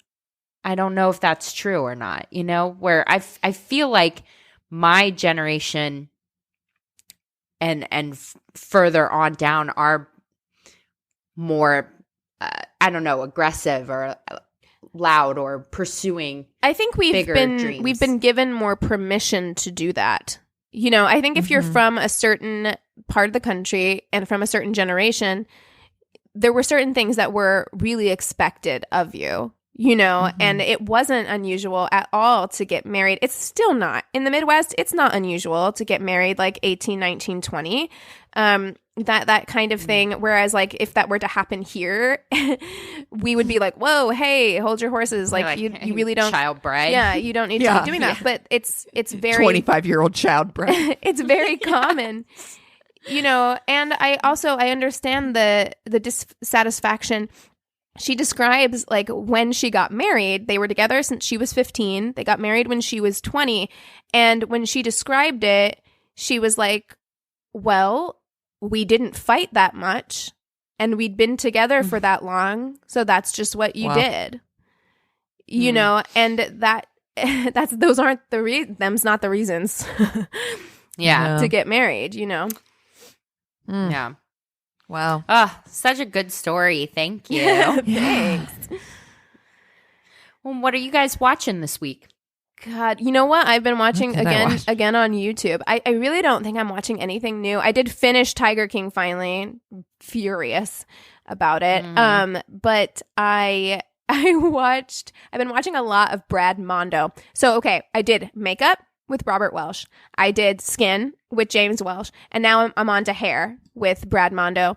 I don't know if that's true or not. You know, where I feel like my generation and further on down are more. I don't know, aggressive or loud or pursuing. I think we've been given more permission to do that. You know, I think if you're from a certain part of the country and from a certain generation, there were certain things that were really expected of you, you know, and it wasn't unusual at all to get married. It's still not. In the Midwest, it's not unusual to get married like 18, 19, 20. That kind of thing. Whereas, like, if that were to happen here, we would be like, "Whoa, hey, hold your horses!" Like, you really don't child bride. Yeah, you don't need to be doing that. But it's very 25-year-old child bride. It's very common, you know. And I understand the dissatisfaction. She describes like when she got married, they were together since she was 15. They got married when she was 20, and when she described it, she was like, well, we didn't fight that much and we'd been together for that long. So that's just what you did, you know, and those aren't them's not the reasons to get married, you know? Yeah. Wow. Oh, such a good story. Thank you. Thanks. Well, what are you guys watching this week? God, you know what? I've been watching again on YouTube. I really don't think I'm watching anything new. I did finish Tiger King finally. I'm furious about it. But I've been watching a lot of Brad Mondo. So, okay, I did makeup with Robert Welsh. I did skin with James Welsh. And now I'm on to hair with Brad Mondo.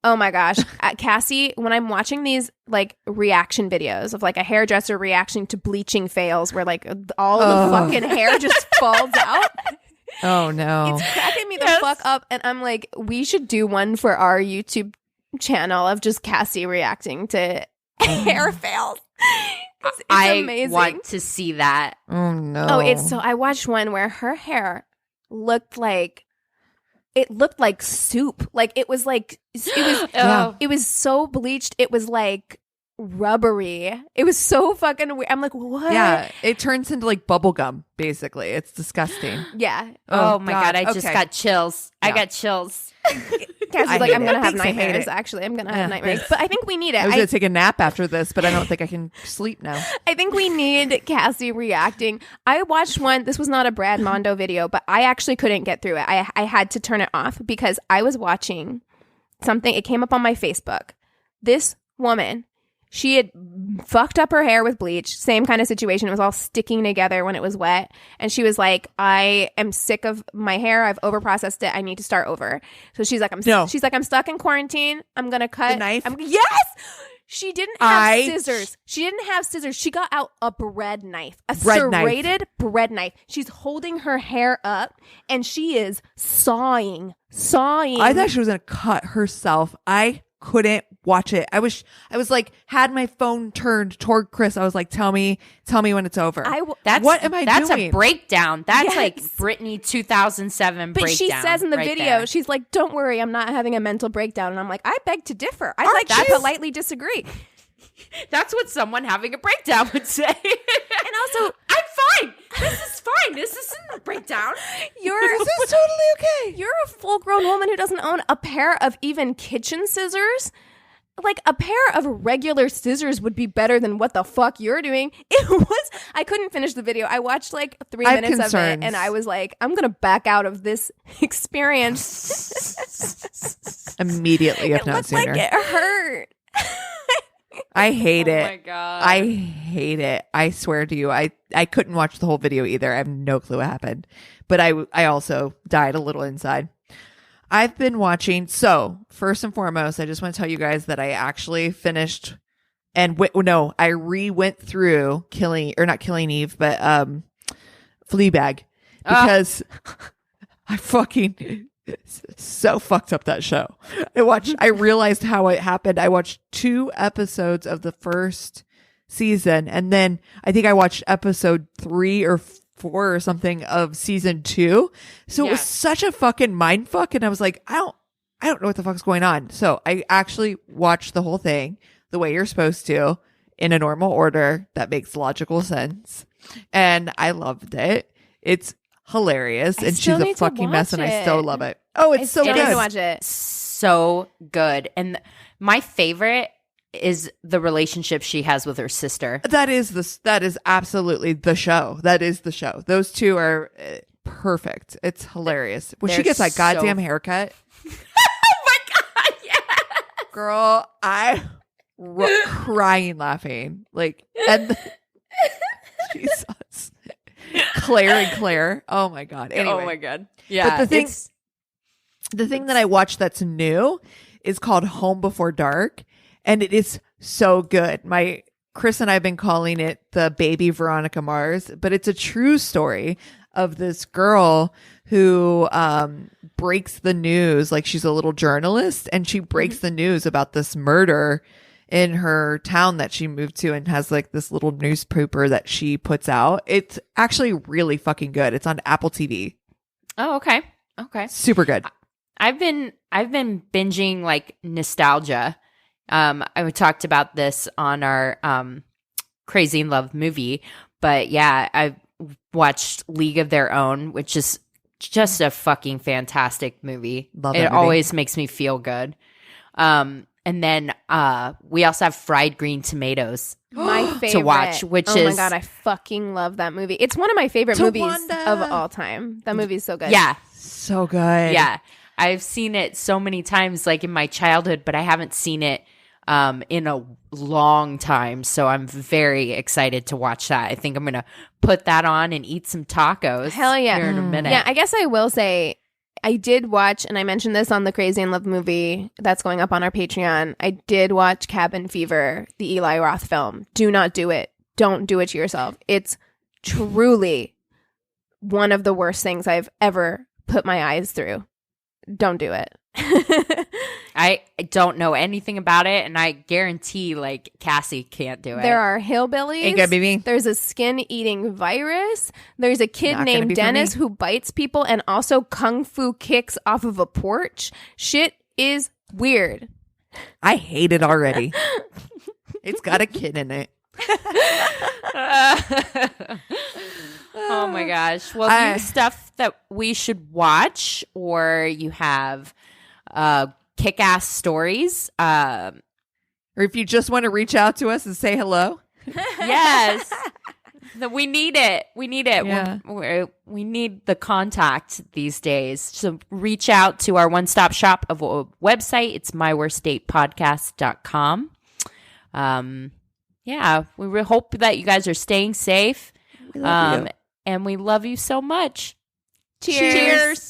Oh my gosh. Cassie, when I'm watching these like reaction videos of like a hairdresser reacting to bleaching fails where like all the fucking hair just falls out. Oh no. It's cracking me the fuck up. And I'm like, we should do one for our YouTube channel of just Cassie reacting to hair fails. It's amazing. I want to see that. Oh no. Oh, I watched one where her hair looked like soup. Like it was it was so bleached. It was like rubbery. It was so fucking weird. I'm like, what? Yeah, it turns into like bubble gum, basically. It's disgusting. Yeah. Oh my God. I just got chills. Yeah. I got chills. Cassie's like, I'm going to have nightmares. Actually, I'm going to have nightmares. But I think we need it. I was going to take a nap after this, but I don't think I can sleep now. I think we need Cassie reacting. I watched one. This was not a Brad Mondo video, but I actually couldn't get through it. I had to turn it off because I was watching something. It came up on my Facebook. This woman, she had fucked up her hair with bleach. Same kind of situation. It was all sticking together when it was wet. And she was like, I am sick of my hair. I've overprocessed it. I need to start over. So she's like, I'm stuck in quarantine. I'm going to cut. The knife? Yes! She didn't have scissors. She didn't have scissors. She got out a bread knife. Serrated bread knife. She's holding her hair up and she is sawing. I thought she was going to cut herself. I couldn't watch it. I was like, had my phone turned toward Chris. I was like, tell me when it's over. What am I doing? That's a breakdown. That's like Britney 2007 breakdown. But she says in the video, there. She's like, don't worry, I'm not having a mental breakdown. And I'm like, I beg to differ. I'd like to politely disagree. That's what someone having a breakdown would say. And also, I'm fine. This is fine. This isn't a breakdown. This is totally okay. You're a full-grown woman who doesn't own a pair of even kitchen scissors. Like, a pair of regular scissors would be better than what the fuck you're doing. I couldn't finish the video. I watched like 3 minutes of it and I was like, I'm going to back out of this experience. Immediately, if it not looked sooner. Like it hurt. I hate it. Oh my God. I hate it. I swear to you. I couldn't watch the whole video either. I have no clue what happened. But I also died a little inside. I've been watching. So first and foremost, I just want to tell you guys that I actually finished and I went through not Killing Eve, but Fleabag because I fucking so fucked up that show. I realized how it happened. I watched 2 episodes of the first season and then I think I watched episode 3 or 4 or something of season 2. So it was such a fucking mind fuck. And I was like, I don't know what the fuck's going on. So I actually watched the whole thing the way you're supposed to in a normal order that makes logical sense. And I loved it. It's hilarious. And she's a fucking mess and I still love it. Oh, it's so good. I need to watch it. So good. And my favorite is the relationship she has with her sister. That is absolutely the show. That is the show. Those two are perfect. It's hilarious. When she gets that goddamn haircut. Oh my God, yeah. Girl, crying laughing. Like, and Jesus. Claire. Oh my God. Anyway. Oh my God. Yeah. But the thing that I watched that's new is called Home Before Dark. And it is so good. Chris and I have been calling it the baby Veronica Mars, but it's a true story of this girl who breaks the news. Like she's a little journalist and she breaks the news about this murder in her town that she moved to and has like this little newspaper that she puts out. It's actually really fucking good. It's on Apple TV. Oh, okay. Super good. I've been binging like nostalgia. I talked about this on our Crazy in Love movie, but yeah, I watched League of Their Own, which is just a fucking fantastic movie. Love that movie. Always makes me feel good. And then we also have Fried Green Tomatoes. My favorite to watch, which is oh my God, I fucking love that movie. It's one of my favorite movies of all time. That movie's so good. Yeah, so good. Yeah, I've seen it so many times, like in my childhood, but I haven't seen it in a long time. So I'm very excited to watch that. I think I'm gonna put that on and eat some tacos. Hell yeah, here in a minute. Yeah, I guess I will say I did watch, and I mentioned this on the Crazy in Love movie that's going up on our Patreon. I did watch Cabin Fever, the Eli Roth film. Do not do it. Don't do it to yourself. It's truly one of the worst things I've ever put my eyes through. Don't do it. I don't know anything about it, and I guarantee like Cassie can't do it. There are hillbillies. Ain't gonna be me. There's a skin-eating virus. There's a kid Not gonna named be for Dennis me. who bites people and also kung fu kicks off of a porch. Shit is weird. I hate it already. It's got a kid in it. Oh my gosh. Well, if you have stuff that we should watch, or you have kick-ass stories, Or if you just want to reach out to us and say hello. yes. We need it. We need it. Yeah. We need the contact these days. So reach out to our one-stop shop of a website. It's myworstdatepodcast.com. Yeah, we hope that you guys are staying safe. We love you. And we love you so much. Cheers.